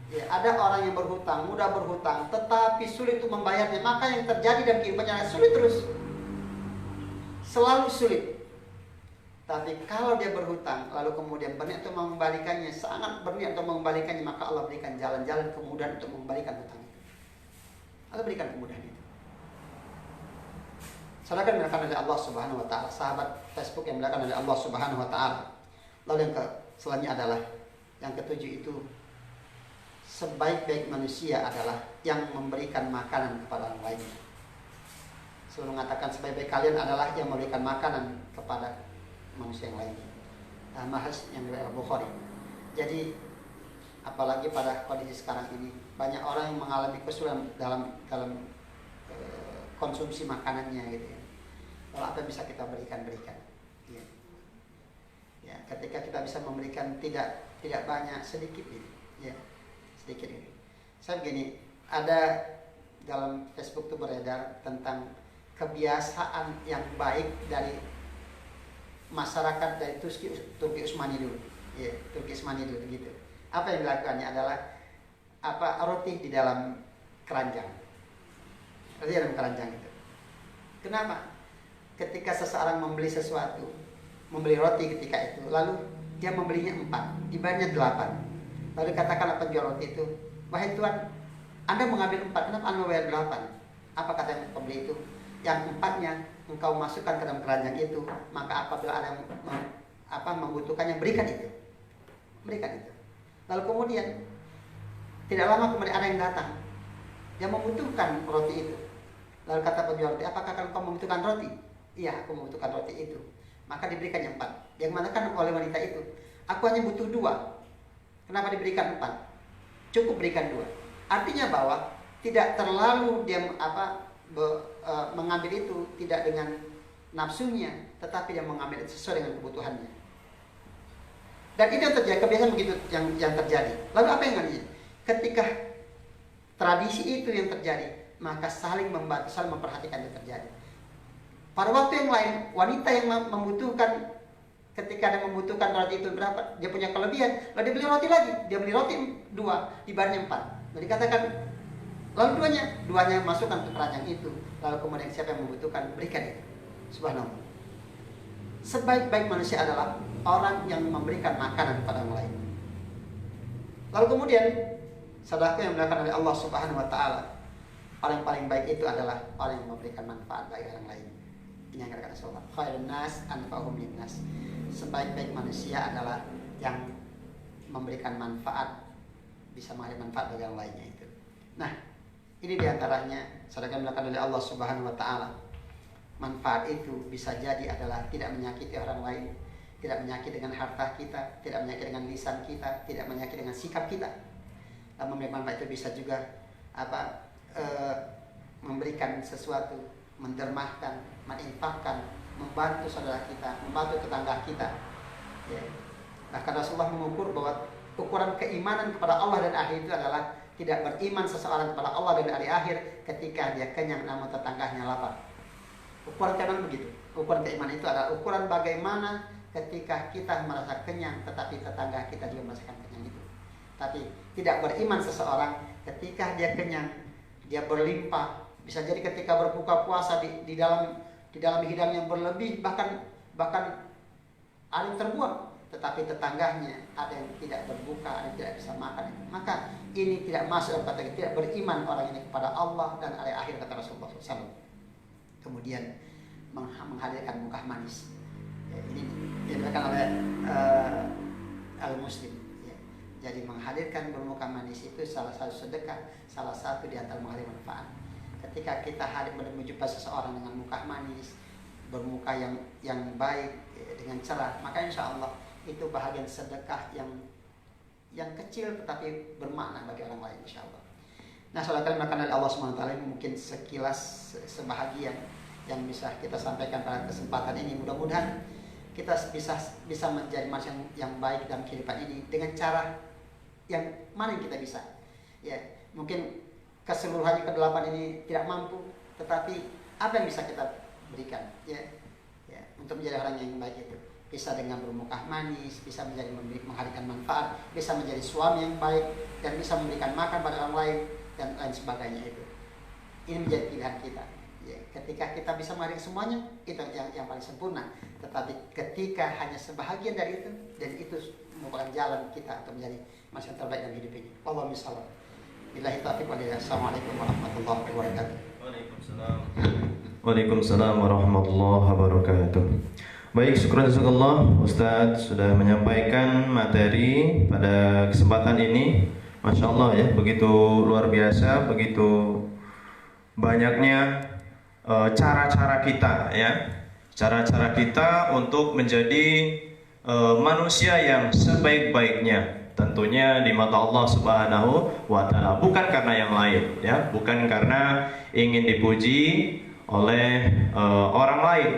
Ya, ada orang yang berhutang, mudah berhutang, tetapi sulit untuk membayarnya. Maka yang terjadi dalam kehidupannya adalah sulit terus. Selalu sulit. Tapi kalau dia berhutang, lalu kemudian berniat untuk mengembalikannya, sangat berniat untuk mengembalikannya, maka Allah berikan jalan-jalan kemudahan untuk mengembalikan hutang itu. Allah berikan kemudahan itu. Saudara kan dimuliakan oleh Allah Subhanahu wa taala, sahabat Facebook yang dimuliakan oleh Allah Subhanahu wa taala. Lalu yang selanjutnya adalah yang ketujuh itu, sebaik-baik manusia adalah yang memberikan makanan kepada orang lain. Sebelum mengatakan sebaik-baik kalian adalah yang memberikan makanan kepada manusia yang lainnya. Mahas yang dari Al-Bukhari. Jadi apalagi pada kondisi sekarang ini, banyak orang yang mengalami kesulitan dalam konsumsi makanannya gitu ya. Kalau apa yang bisa kita berikan. Ya. Ya, ketika kita bisa memberikan tidak banyak, sedikit ini. Ya, sedikit ini. Saya begini, ada dalam Facebook itu beredar tentang kebiasaan yang baik dari masyarakat dari Turki Utsmani dulu. Ya, Turki Utsmani dulu gitu. Apa yang dilakukannya adalah roti di dalam keranjang. Roti dalam keranjang itu. Kenapa? Ketika seseorang membeli sesuatu, membeli roti ketika itu, lalu dia membelinya 4, dibayarnya 8. Lalu katakanlah penjual roti itu, "Wahai Tuan, Anda mengambil 4, kenapa Anda membayar 8?" Apa kata yang pembeli itu? Yang 4-nya engkau masukkan ke dalam keranjang itu, maka apabila ada yang membutuhkannya, berikan itu. Lalu kemudian tidak lama kemudian ada yang datang yang membutuhkan roti itu. Lalu kata penjual roti, "Apakah engkau membutuhkan roti?" "Iya, aku membutuhkan roti itu." Maka diberikan yang 4. Yang manakan oleh wanita itu, "Aku hanya butuh 2. Kenapa diberikan 4? Cukup berikan 2. Artinya bahwa tidak terlalu dia mengambil itu tidak dengan nafsunya, tetapi dia mengambil sesuai dengan kebutuhannya. Dan itu yang terjadi, kebiasaan begitu yang terjadi. Lalu apa yang terjadi? Ketika tradisi itu yang terjadi, maka saling membantu, saling memperhatikan yang terjadi. Pada waktu yang lain, wanita yang membutuhkan, ketika dia membutuhkan roti itu berapa, dia punya kelebihan, lalu dia beli roti lagi, dia beli roti 2, dibayarnya 4. Jadi dikatakan, lalu duanya masukkan ke keranjang itu, lalu kemudian siapa yang membutuhkan, berikan itu. Subhanallah. Sebaik-baik manusia adalah orang yang memberikan makanan kepada orang lain. Lalu kemudian, saudaraku yang dimuliakan oleh Allah Subhanahu wa taala, paling baik itu adalah orang yang memberikan manfaat bagi orang lain. Ini yang kata Rasulullah, khairun nas anfa'uhum linnas. Sebaik-baik manusia adalah yang memberikan manfaat, bisa memberikan manfaat bagi orang lainnya itu. Nah, ini diantaranya, saudara yang dimuliakan oleh Allah Subhanahu wa taala. Manfaat itu bisa jadi adalah tidak menyakiti orang lain, tidak menyakiti dengan harta kita, tidak menyakiti dengan lisan kita, tidak menyakiti dengan sikap kita. Dan memberikan manfaat itu bisa juga memberikan sesuatu, mendermahkan, menginfakkan, membantu saudara kita, membantu tetangga kita. Ya. Bahkan Rasulullah mengukur bahwa ukuran keimanan kepada Allah dan akhir itu adalah tidak beriman seseorang kepada Allah dan hari akhir ketika dia kenyang namun tetangganya lapar. Ukuran keimanan begitu. Ukuran keimanan itu adalah ukuran bagaimana ketika kita merasa kenyang tetapi tetangga kita juga merasakan kenyang itu. Tapi tidak beriman seseorang ketika dia kenyang, dia berlimpah. Bisa jadi ketika berbuka puasa di dalam hidang yang berlebih, bahkan ada yang terbuang, tetapi tetangganya ada yang tidak berbuka, ada yang tidak bisa makan. Maka ini tidak masuk dalam kategori tidak beriman orang ini kepada Allah dan hari akhir, kata Rasulullah SAW. Kemudian menghadirkan muka manis. Ya, ini dilakukan oleh Al-Muslim. Ya. Jadi menghadirkan bermuka manis itu salah satu sedekah, salah satu di antara menghadirkan manfaat. Ketika kita hadir menjumpai seseorang dengan muka manis, bermuka yang baik dengan cerah, maka insya Allah itu bahagian sedekah yang kecil tetapi bermakna bagi orang lain insya Allah. Nah, saudara kalian makan dari Allah SWT ini mungkin sekilas sebahagian yang bisa kita sampaikan pada kesempatan ini. Mudah-mudahan kita bisa menjadi manusia yang baik dalam kehidupan ini dengan cara yang mana yang kita bisa. Ya, mungkin keseluruhannya kedelapan ini tidak mampu, tetapi apa yang bisa kita berikan? Ya, untuk menjadi orang yang baik itu bisa dengan bermuka manis, bisa menjadi menghadirkan manfaat, bisa menjadi suami yang baik, dan bisa memberikan makan pada orang lain dan lain sebagainya itu. Ini menjadi pilihan kita. Ya, ketika kita bisa menghadirkan semuanya, itu yang paling sempurna. Tetapi ketika hanya sebahagian dari itu, dan itu merupakan jalan kita untuk menjadi manusia yang terbaik dalam hidup ini. Wallahu a'lam. Billahi taufiq wal hidayah. Assalamualaikum warahmatullahi wabarakatuh. Waalaikumsalam warahmatullahi wabarakatuh. Baik, syukur jazakallah Ustadz sudah menyampaikan materi pada kesempatan ini. Masya Allah ya, begitu luar biasa, begitu banyaknya cara-cara kita ya, cara-cara kita untuk menjadi manusia yang sebaik-baiknya, tentunya di mata Allah Subhanahu wa Ta'ala, bukan karena yang lain ya, bukan karena ingin dipuji oleh orang lain.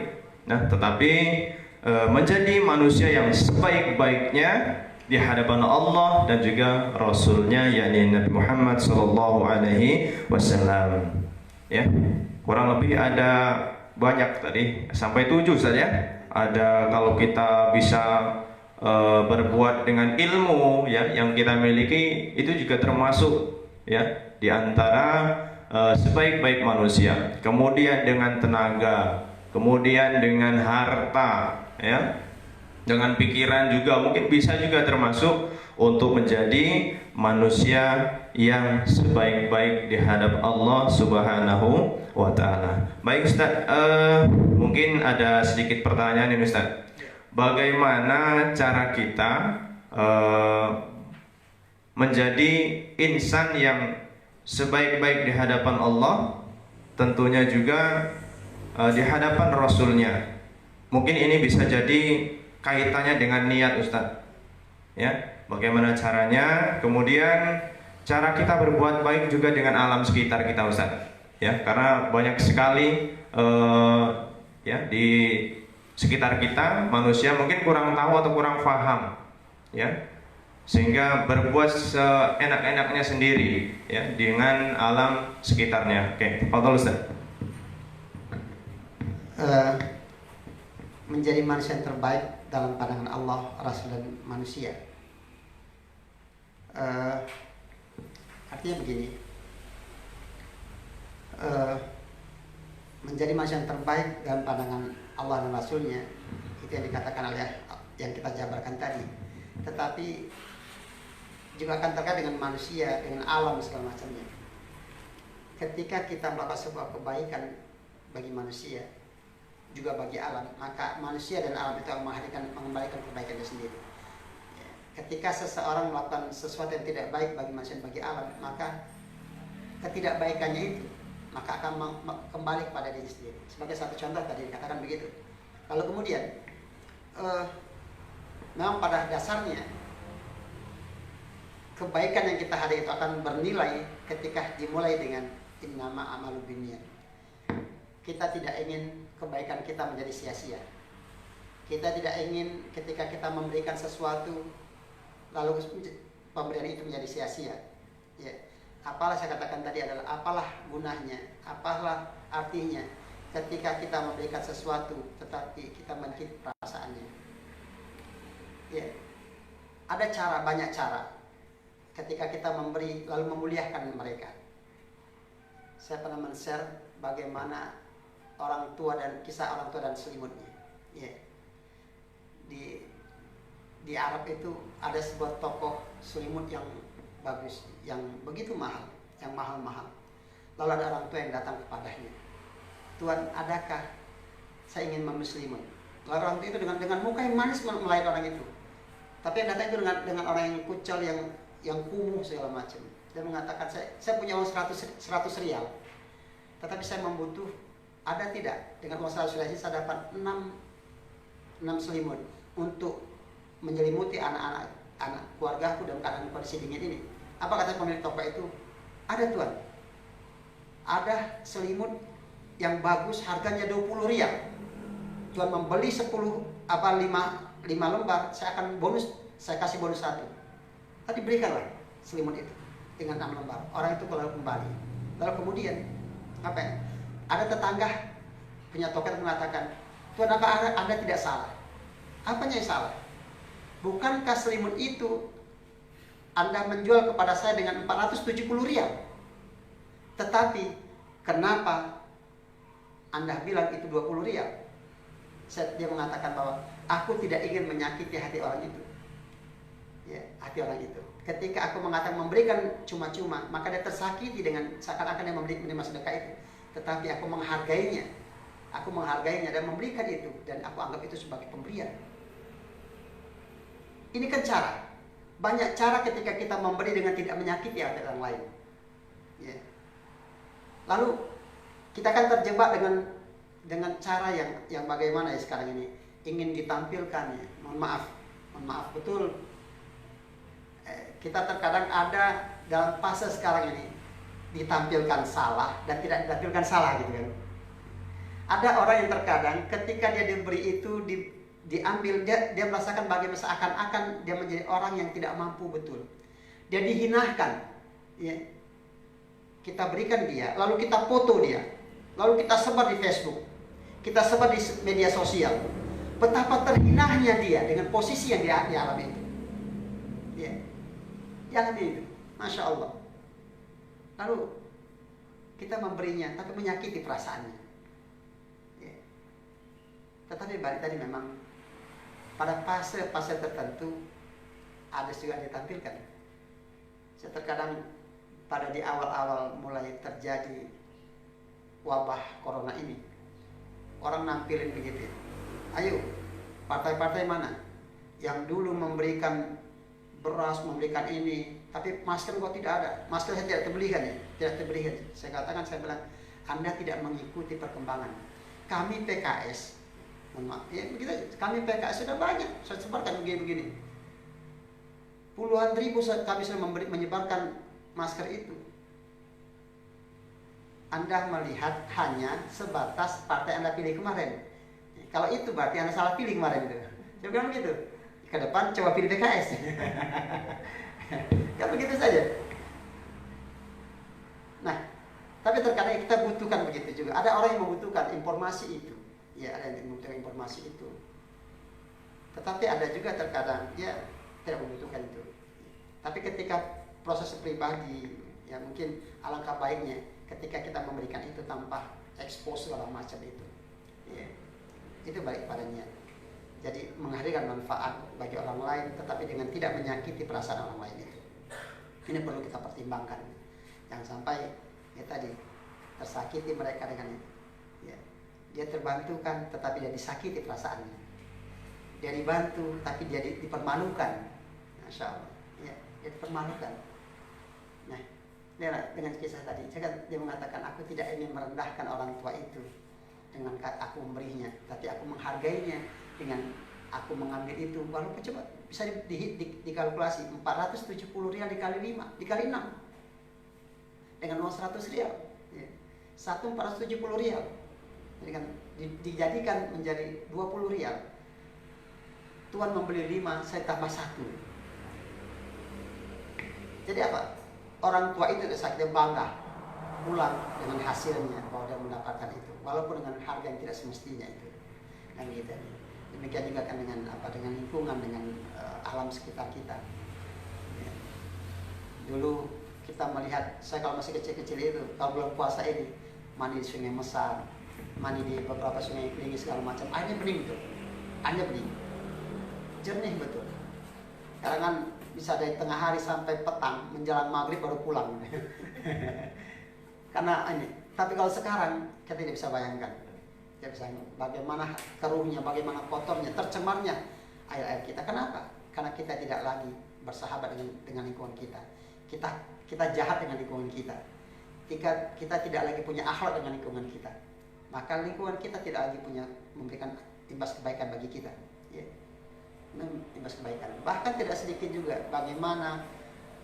Nah, tetapi menjadi manusia yang sebaik-baiknya di hadapan Allah dan juga Rasulnya, yakni Nabi Muhammad Sallallahu Alaihi Wasallam. Ya, kurang lebih ada banyak tadi, sampai 7 saja. Ada kalau kita bisa berbuat dengan ilmu ya yang kita miliki, itu juga termasuk ya di antara sebaik-baik manusia. Kemudian dengan tenaga, kemudian dengan harta ya, dengan pikiran juga mungkin bisa juga termasuk untuk menjadi manusia yang sebaik-baik di hadap Allah Subhanahu wa Ta'ala. Baik Ustaz, mungkin ada sedikit pertanyaan ini Ustaz. Bagaimana cara kita menjadi insan yang sebaik-baik di hadapan Allah, tentunya juga di hadapan Rasulnya? Mungkin ini bisa jadi kaitannya dengan niat Ustaz ya, bagaimana caranya, kemudian cara kita berbuat baik juga dengan alam sekitar kita Ustaz ya, karena banyak sekali ya di sekitar kita manusia mungkin kurang tahu atau kurang paham ya, sehingga berbuat seenak-enaknya sendiri ya dengan alam sekitarnya. Oke, fadhol Ustaz. Menjadi manusia yang terbaik dalam pandangan Allah, Rasul dan manusia. Artinya begini, menjadi manusia yang terbaik dalam pandangan Allah dan Rasulnya, itu yang dikatakan oleh yang kita jabarkan tadi. Tetapi juga akan terkait dengan manusia, dengan alam segala macamnya. Ketika kita melakukan sebuah kebaikan bagi manusia, juga bagi alam, maka manusia dan alam itu akan mengembalikan kebaikannya sendiri. Ketika seseorang melakukan sesuatu yang tidak baik bagi manusia dan bagi alam, maka ketidakbaikannya itu maka akan kembali kepada diri sendiri. Sebagai satu contoh tadi dikatakan begitu. Kalau kemudian memang pada dasarnya kebaikan yang kita hari itu akan bernilai ketika dimulai dengan innama amalu binniyat. Kita tidak ingin kebaikan kita menjadi sia-sia. Kita tidak ingin ketika kita memberikan sesuatu lalu pemberian itu menjadi sia-sia. Ya. Apalah saya katakan tadi adalah apalah gunanya, apalah artinya ketika kita memberikan sesuatu tetapi kita menyakiti perasaannya. Ya. Ada cara, banyak cara ketika kita memberi lalu memuliakan mereka. Saya pernah men-share bagaimana orang tua dan kisah orang tua dan selimutnya. Ya. Di Arab itu ada sebuah tokoh selimut yang bagus, yang begitu mahal, yang mahal-mahal. Lalu ada orang tua yang datang kepadanya. Tuan, adakah saya ingin membeli selimut? Lalu orang tua itu dengan muka yang manis melayani orang itu. Tapi yang datang itu dengan orang yang kucel, yang kumuh segala macam. Dia mengatakan, saya punya uang 100 rial, tetapi saya Ada tidak? Dengan uang 100 rial saya dapat 6 selimut untuk menyelimuti anak keluargaku dalam keadaan kondisi dingin ini. Apa kata pemilik toko itu? Ada tuan. Ada selimut yang bagus harganya 20 rial. Tuan membeli 5 lembar, saya akan kasih bonus 1. Tadi berikanlah selimut itu dengan 6 lembar. Orang itu lalu kembali. Lalu kemudian apa ya? Ada tetangga punya toko yang mengatakan, Tuan, apa Anda tidak salah? Apanya yang salah? Bukankah selimut itu Anda menjual kepada saya dengan 470 rial? Tetapi kenapa Anda bilang itu 20 rial? Dia mengatakan bahwa aku tidak ingin menyakiti hati orang itu. Ya, hati orang itu. Ketika aku mengatakan memberikan cuma-cuma, maka dia tersakiti dengan seakan-akan dia menerima sedekah itu. Tetapi aku menghargainya. Aku menghargainya dan memberikan itu, dan aku anggap itu sebagai pemberian. Ini kan cara. Banyak cara ketika kita memberi dengan tidak menyakiti hati orang lain. Ya. Lalu kita kan terjebak dengan cara yang bagaimana ya sekarang ini, ingin ditampilkan ya. Mohon maaf betul. Kita terkadang ada dalam fase sekarang ini ditampilkan salah dan tidak ditampilkan salah gitu kan. Ada orang yang terkadang ketika dia diberi itu diambil, dia merasakan bagaimana seakan-akan dia menjadi orang yang tidak mampu betul. Dia dihinakan. Ya. Kita berikan dia, lalu kita foto dia, lalu kita sebar di Facebook, kita sebar di media sosial. Betapa terhinanya dia dengan posisi yang dia alami itu. Ya. Dialami itu, Masya Allah. Lalu kita memberinya, tapi menyakiti perasaannya. Ya. Tetapi balik tadi memang pada fase-fase tertentu ada juga ditampilkan. Saya terkadang pada di awal-awal mulai terjadi wabah corona ini, orang nampilin begitu. Ayo, partai-partai mana yang dulu memberikan beras, memberikan ini, tapi masker kok tidak ada. Masker saya tidak terbelikan ya, tidak terbelikan. Saya bilang, Anda tidak mengikuti perkembangan. Kami PKS, ya begitu aja. Kami PKS sudah banyak, saya sebarkan begini-begini. Puluhan ribu kami sudah menyebarkan masker itu. Anda melihat hanya sebatas partai Anda pilih kemarin. Kalau itu berarti Anda salah pilih kemarin itu. Saya bilang begitu. Ke depan coba pilih PKS. Ya begitu saja. Nah, tapi terkadang kita butuhkan begitu juga. Ada orang yang membutuhkan informasi itu. Ya, ada yang membutuhkan informasi itu. Tetapi ada juga terkadang ya tidak membutuhkan itu. Tapi ketika proses pribadi, ya mungkin alangkah baiknya ketika kita memberikan itu tanpa expose segala macam itu. Ya, itu baik pada niat. Jadi menghadirkan manfaat bagi orang lain, tetapi dengan tidak menyakiti perasaan orang lain itu. Ini perlu kita pertimbangkan. Jangan sampai ya tadi tersakiti mereka dengan itu. Ya. Dia terbantukan, tetapi dia disakiti perasaannya. Dia dibantu, tapi dia dipermalukan. Masya Allah. Ya, dia dipermalukan. Nah, dengan kisah tadi, dia mengatakan aku tidak ingin merendahkan orang tua itu dengan aku memberinya, tapi aku menghargainya dengan aku mengambil itu. Walaupun coba bisa dikalkulasi 470 rial dikali 5 dikali 6 dengan uang 100 rial ya. 470 rial jadi kan dijadikan menjadi 20 rial. Tuan membeli 5, saya tambah 1. Jadi apa? Orang tua itu dia bangga pulang dengan hasilnya bahwa dia mendapatkan itu, walaupun dengan harga yang tidak semestinya itu. Kan gitu. Demikian juga kan dengan lingkungan, dengan alam sekitar kita. Ya. Dulu kita melihat, saya kalau masih kecil-kecil itu, kalau bulan puasa ini mandi di Sungai Mesar, mandi di beberapa sungai Kelingi segala macam, airnya bening tuh, airnya bening, jernih betul. Sekarang kan bisa dari tengah hari sampai petang, menjelang maghrib baru pulang. Karena ini. Tapi kalau sekarang kita tidak bisa bayangkan. Ya misalnya bagaimana keruhnya, bagaimana kotornya, tercemarnya air-air kita. Kenapa? Karena kita tidak lagi bersahabat dengan lingkungan kita. Kita jahat dengan lingkungan kita. Kita tidak lagi punya akhlak dengan lingkungan kita. maka lingkungan kita tidak lagi punya memberikan imbas kebaikan bagi kita, ya. Imbas kebaikan. Bahkan tidak sedikit juga bagaimana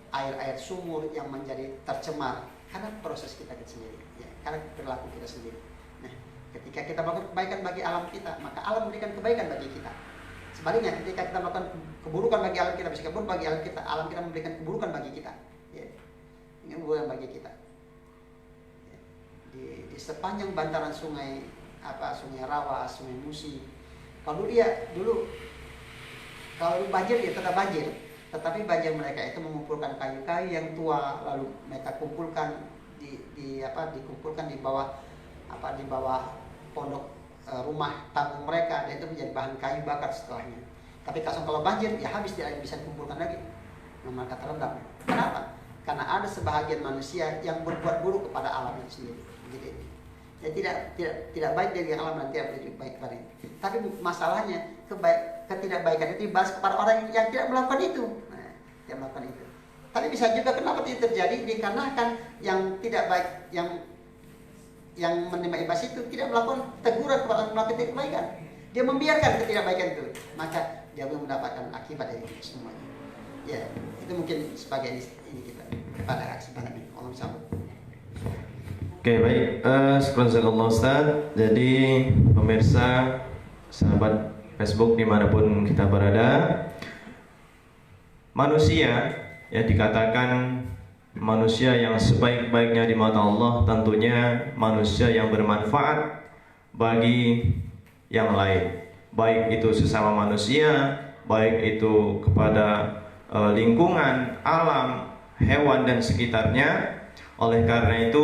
air-air sumur yang menjadi tercemar karena proses kita sendiri, ya, karena perilaku kita sendiri. Nah, ketika kita melakukan kebaikan bagi alam kita, maka alam memberikan kebaikan bagi kita. Sebaliknya, ketika kita melakukan keburukan bagi alam kita, bisa buruk bagi alam kita memberikan keburukan bagi kita, ya. Ini keburukan bagi kita. Ya. Di sepanjang bantaran sungai Sungai Rawa, Sungai Musi, kalau banjir ya tetap banjir, tetapi banjir mereka itu mengumpulkan kayu-kayu yang tua, lalu mereka kumpulkan dikumpulkan di bawah pondok rumah tabung mereka, dan itu menjadi bahan kayu bakar setelahnya. Tapi kalau banjir ya habis, tidak bisa dikumpulkan lagi, mereka terendam. Kenapa? Karena ada sebahagian manusia yang berbuat buruk kepada alam itu sendiri. Begitu. Ya, tidak baik dari alam dan tidak baik kepada ini. Tapi masalahnya ketidakbaikan itu dibahas kepada orang yang tidak melakukan itu. Nah, tidak melakukan itu. Tapi bisa juga kenapa itu terjadi, dikarenakan yang tidak baik, yang menerima imbas itu tidak melakukan teguran kepada orang melakukan kebaikan. Dia membiarkan ketidakbaikan itu, maka dia belum mendapatkan akibat dari itu semuanya. Ya, itu mungkin sebagai ini kita pada kesempatan ini. Allah sambut. Oke, baik. Subhanallah Ustaz. Jadi pemirsa, sahabat Facebook dimanapun kita berada, manusia ya dikatakan manusia yang sebaik-baiknya di mata Allah tentunya manusia yang bermanfaat bagi yang lain, baik itu sesama manusia, baik itu kepada lingkungan, alam, hewan dan sekitarnya. Oleh karena itu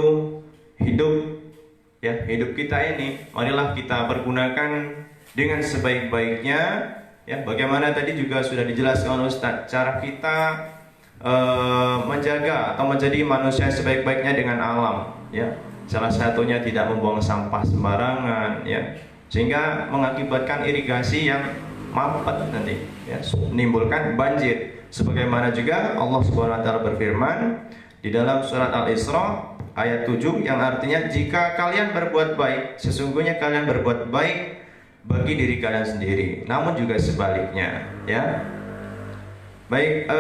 hidup kita ini marilah kita pergunakan dengan sebaik-baiknya, ya. Bagaimana tadi juga sudah dijelaskan oleh Ustaz, cara kita menjaga atau menjadi manusia sebaik-baiknya dengan alam, ya. Salah satunya tidak membuang sampah sembarangan, ya, sehingga mengakibatkan irigasi yang mampet nanti, ya, menimbulkan banjir. Sebagaimana juga Allah Subhanahu wa taala berfirman di dalam surat Al-Isra ayat 7 yang artinya, jika kalian berbuat baik, sesungguhnya kalian berbuat baik bagi diri kalian sendiri, namun juga sebaliknya, ya. Baik,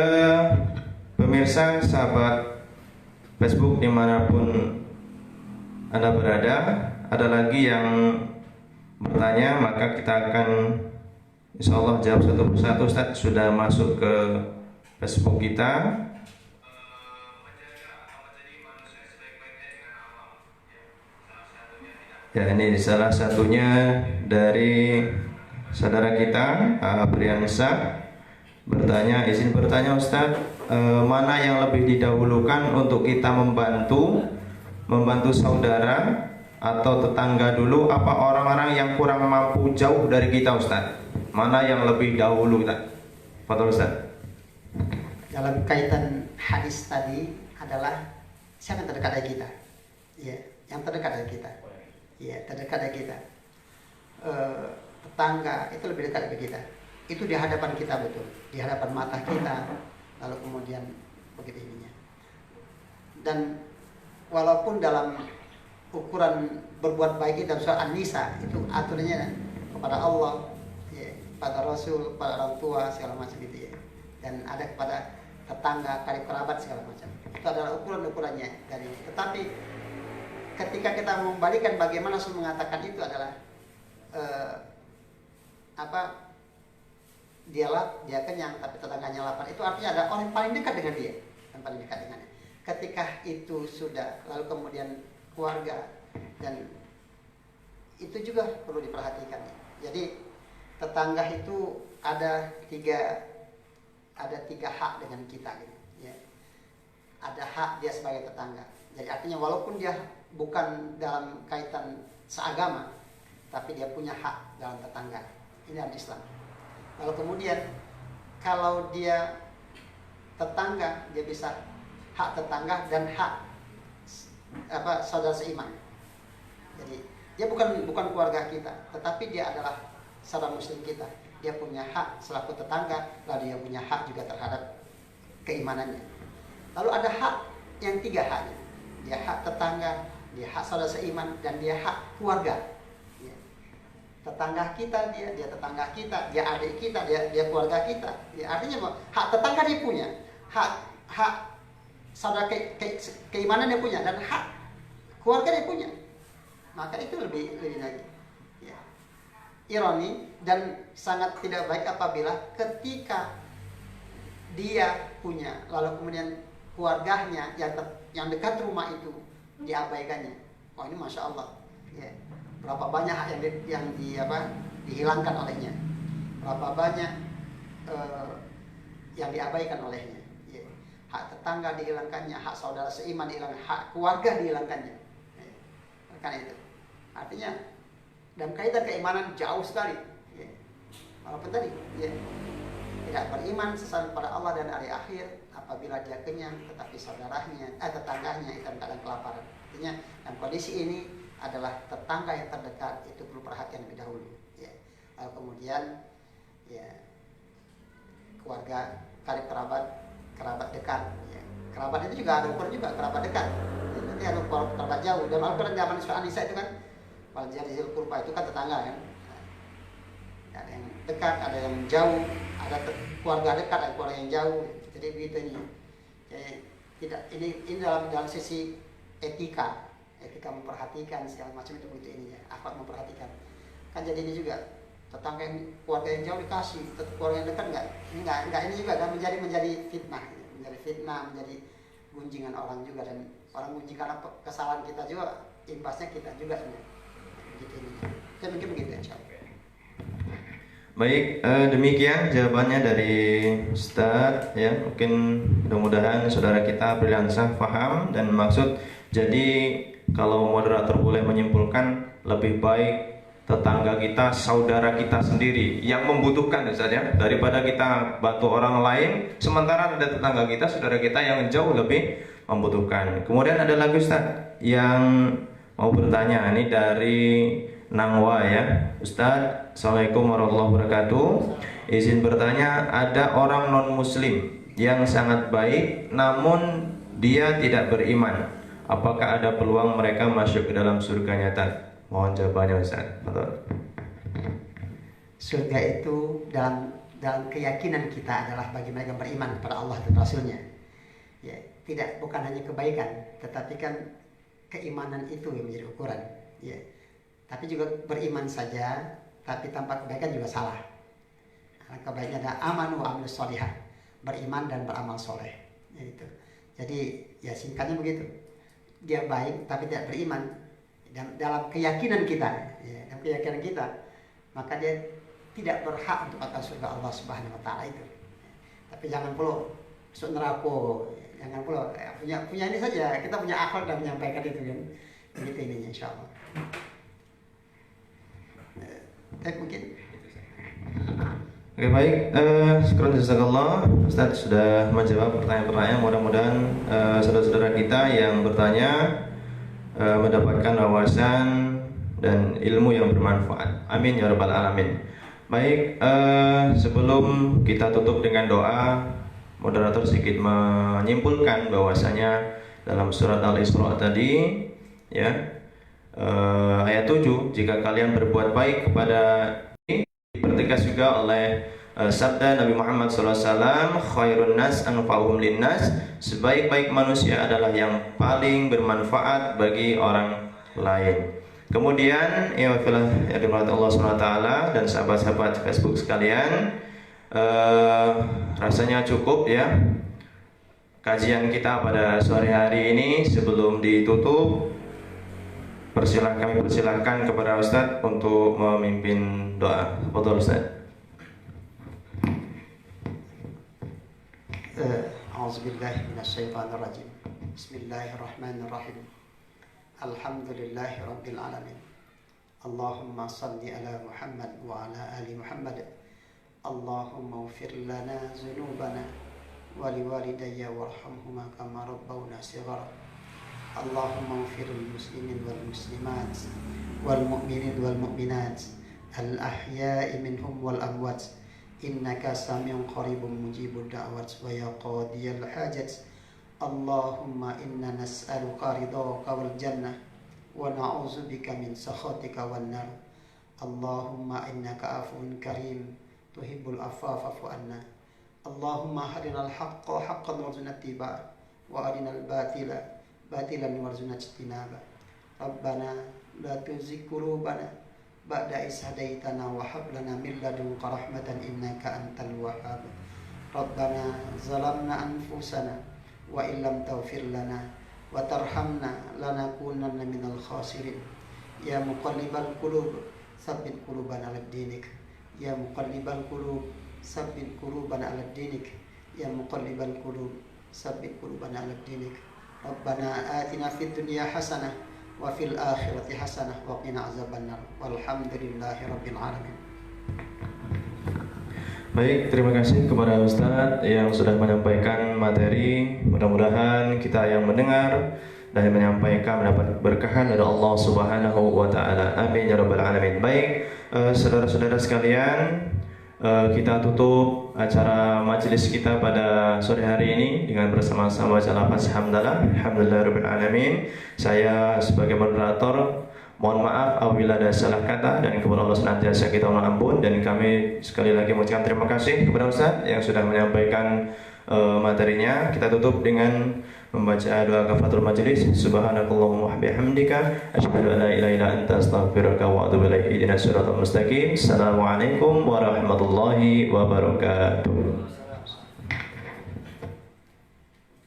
pemirsa, sahabat Facebook dimanapun Anda berada, ada lagi yang bertanya, maka kita akan insya Allah jawab satu persatu. Ustaz sudah masuk ke Facebook kita. Ya, ini salah satunya dari saudara kita Abriansa bertanya, izin bertanya Ustaz, mana yang lebih didahulukan untuk kita membantu saudara atau tetangga dulu, apa orang-orang yang kurang mampu jauh dari kita Ustaz? Mana yang lebih dahulu Ustaz? Fadhol Ustaz. Dalam kaitan hadis tadi adalah siapa yang terdekat dari kita? Ya, yang terdekat dari kita. Ya, terdekat dari kita. Tetangga itu lebih dekat dari kita. Itu di hadapan kita, betul, di hadapan mata kita, lalu kemudian begitu ininya. Dan walaupun dalam ukuran berbuat baik dalam surah An-Nisa itu aturannya kepada Allah, ya, pada Rasul, pada orang tua segala macam itu, ya. Dan ada kepada tetangga, karib kerabat segala macam. Itu adalah ukuran-ukurannya dari. Tetapi ketika kita membalikan bagaimana Rasul mengatakan itu adalah dia kenyang tapi tetangganya lapar, itu artinya ada orang yang paling dekat dengan dia, yang paling dekat dengannya. Ketika itu sudah, lalu kemudian keluarga, dan itu juga perlu diperhatikan. Jadi tetangga itu ada tiga hak dengan kita, gitu, ya. Ada hak dia sebagai tetangga. Jadi artinya walaupun dia bukan dalam kaitan seagama, tapi dia punya hak dalam tetangga. Ini dalam Islam. Lalu kemudian kalau dia tetangga, dia bisa hak tetangga dan hak saudara seiman. Jadi dia bukan keluarga kita, tetapi dia adalah saudara muslim kita. Dia punya hak selaku tetangga, lalu dia punya hak juga terhadap keimanannya. Lalu ada hak yang tiga haknya. Dia hak tetangga, dia hak saudara seiman, dan dia hak keluarga. Ya. Tetangga kita dia tetangga kita, dia adik kita, dia keluarga kita. Ya, artinya hak tetangga dia punya, hak saudara keimanan dia punya, dan hak keluarga dia punya. Maka itu lebih lagi. Ya. Ironi dan sangat tidak baik apabila ketika dia punya, lalu kemudian keluarganya yang dekat rumah itu diabaikannya. Wah, ini masya Allah. Ya. Berapa banyak hak yang dihilangkan olehnya, berapa banyak yang diabaikan olehnya. Ya. Hak tetangga dihilangkannya, hak saudara seiman dihilangkan, hak keluarga dihilangkannya. Ya. Karena itu, artinya dalam kaitan keimanan jauh sekali. Ya. Walaupun tadi, ya, tidak beriman sesat pada Allah dan hari akhir, apabila dia kenyang, tetapi tetangganya itu keadaan kelaparan. Artinya dalam kondisi ini adalah tetangga yang terdekat itu perlu perhatian lebih dahulu. Ya. Lalu kemudian, ya, keluarga, karib kerabat dekat. Ya. Kerabat itu juga ada ukuran juga, kerabat dekat. Ya, nanti ada kerabat jauh. Dan Al-Quran zaman surah An-Nisa itu kan, wal jari zil qurba itu kan tetangga kan. Ada yang dekat, ada yang jauh, ada keluarga dekat, ada keluarga yang jauh. Jadi begitu ini. Jadi, tidak ini dalam sisi etika memperhatikan segala macam itu begitu ini ya. Akhlak memperhatikan. Kan jadi ini juga tetangga yang keluarga yang jauh dikasih, keluarga yang dekat enggak. Ini enggak ini juga kan menjadi fitnah, menjadi gunjingan orang juga, dan orang gunjing karena kesalahan kita juga, imbasnya kita juga sebenarnya. Begitu ini. Saya mungkin begitu insyaallah. Baik, demikian jawabannya dari Ustadz ya. Mungkin mudah-mudahan saudara kita Briliansah paham dan maksud. Jadi kalau moderator boleh menyimpulkan, lebih baik tetangga kita, saudara kita sendiri yang membutuhkan saja, daripada kita bantu orang lain sementara ada tetangga kita, saudara kita yang jauh lebih membutuhkan. Kemudian ada lagi Ustadz yang mau bertanya, ini dari Nangwa ya. Ustadz, Assalamualaikum warahmatullahi wabarakatuh. Izin bertanya, ada orang non muslim yang sangat baik namun dia tidak beriman, apakah ada peluang mereka masuk ke dalam surganya? Mohon jawabannya Ustaz. Surga itu dalam keyakinan kita adalah bagi mereka yang beriman kepada Allah dan Rasulnya. Ya, bukan hanya kebaikan, tetapi kan keimanan itu yang menjadi ukuran. Ya. Tapi juga beriman saja, tapi tanpa kebaikan juga salah. Karena kebaikan ada amanu wa amilus sholihah, beriman dan beramal soleh. Ya, itu. Jadi ya singkatnya begitu. Dia baik tapi tidak beriman. Dalam keyakinan kita, ya, dalam keyakinan kita, maka dia tidak berhak untuk masuk surga Allah Subhanahu Wa Taala itu. Tapi jangan perlu masuk neraka, jangan perlu punya ini saja. Kita punya akhlak dan menyampaikan itu kan. Begitu ininya insyaallah. Mungkin. Oke, baik, syukur jazakallah. Ustaz sudah menjawab pertanyaan-pertanyaan. Mudah-mudahan saudara-saudara kita yang bertanya mendapatkan wawasan dan ilmu yang bermanfaat. Amin ya rabbal alamin. Baik, sebelum kita tutup dengan doa, moderator sedikit menyimpulkan bahwasanya dalam surat Al-Isra tadi ya, ayat 7, jika kalian berbuat baik kepada, dipertegas juga oleh sabda Nabi Muhammad SAW, khairun nas anfa'uhum linnas, sebaik-baik manusia adalah yang paling bermanfaat bagi orang lain. Kemudian ya Allah SWT dan sahabat-sahabat Facebook sekalian, rasanya cukup ya kajian kita pada sore hari ini. Sebelum ditutup, kami persilahkan kepada Ustadz untuk memimpin doa. Betul Ustadz. A'udzubillahi minasyaitonirrajim. Bismillahirrahmanirrahim. Alhamdulillahi rabbil alamin. Allahumma salli ala Muhammad wa ala ali Muhammad. Allahumma ighfir lana dzunubana wa liwalidayya warhamhuma kama rabbawna shighara. Allahumma ighfir lil muslimin wal muslimat wal mu'minin wal mu'minat al ahya'i minhum wal amwat. Innaka sami'un qaribun mujibud da'wat wa ya qadiyal hajat. Allahumma inna nas'aluka ridhaka wal jannah ونعوذ بك من سخطك والنار اللهم إنك عفو كريم تحب العفو فاعف عنا اللهم أرنا الحق حقا وارزقنا اتباعه وأرنا الباطل باطلا وارزقنا اجتنابه ربنا لا تزغ قلوبنا بعد إذ هديتنا وهب لنا من لدنك رحمة إنك أنت الوهاب ربنا ظلمنا أنفسنا وإن لم تغفر لنا وترحمنا لنكونن من الخاسرين يا مقلب القلوب ثبت قلوبنا على دينك يا مقلب القلوب ثبت قلوبنا على دينك يا مقلب القلوب ثبت قلوبنا على دينك ربنا آتنا في الدنيا حسنة وفي الآخرة حسنة وقنا عذاب النار والحمد لله رب العالمين. Baik, terima kasih kepada Ustadz yang sudah menyampaikan materi. Mudah-mudahan kita yang mendengar dan menyampaikan mendapat berkahan dari Allah Subhanahu wa taala. Amin ya rabbal alamin. Baik, saudara-saudara sekalian, kita tutup acara majelis kita pada sore hari ini dengan bersama-sama baca lafaz hamdalah. Alhamdulillahirabbil alamin. Saya sebagai moderator mohon maaf apabila ada salah kata dan kepada Allah senantiasa kita mohon ampun, dan kami sekali lagi mengucapkan terima kasih kepada Ustaz yang sudah menyampaikan materinya. Kita tutup dengan membaca doa kafaratul majelis. Subhanakallahumma wa bihamdika asyhadu an la ilaha illa anta astaghfiruka wa atubu ilaik. Ihdinas siratal mustaqim. Assalamualaikum warahmatullahi wabarakatuh.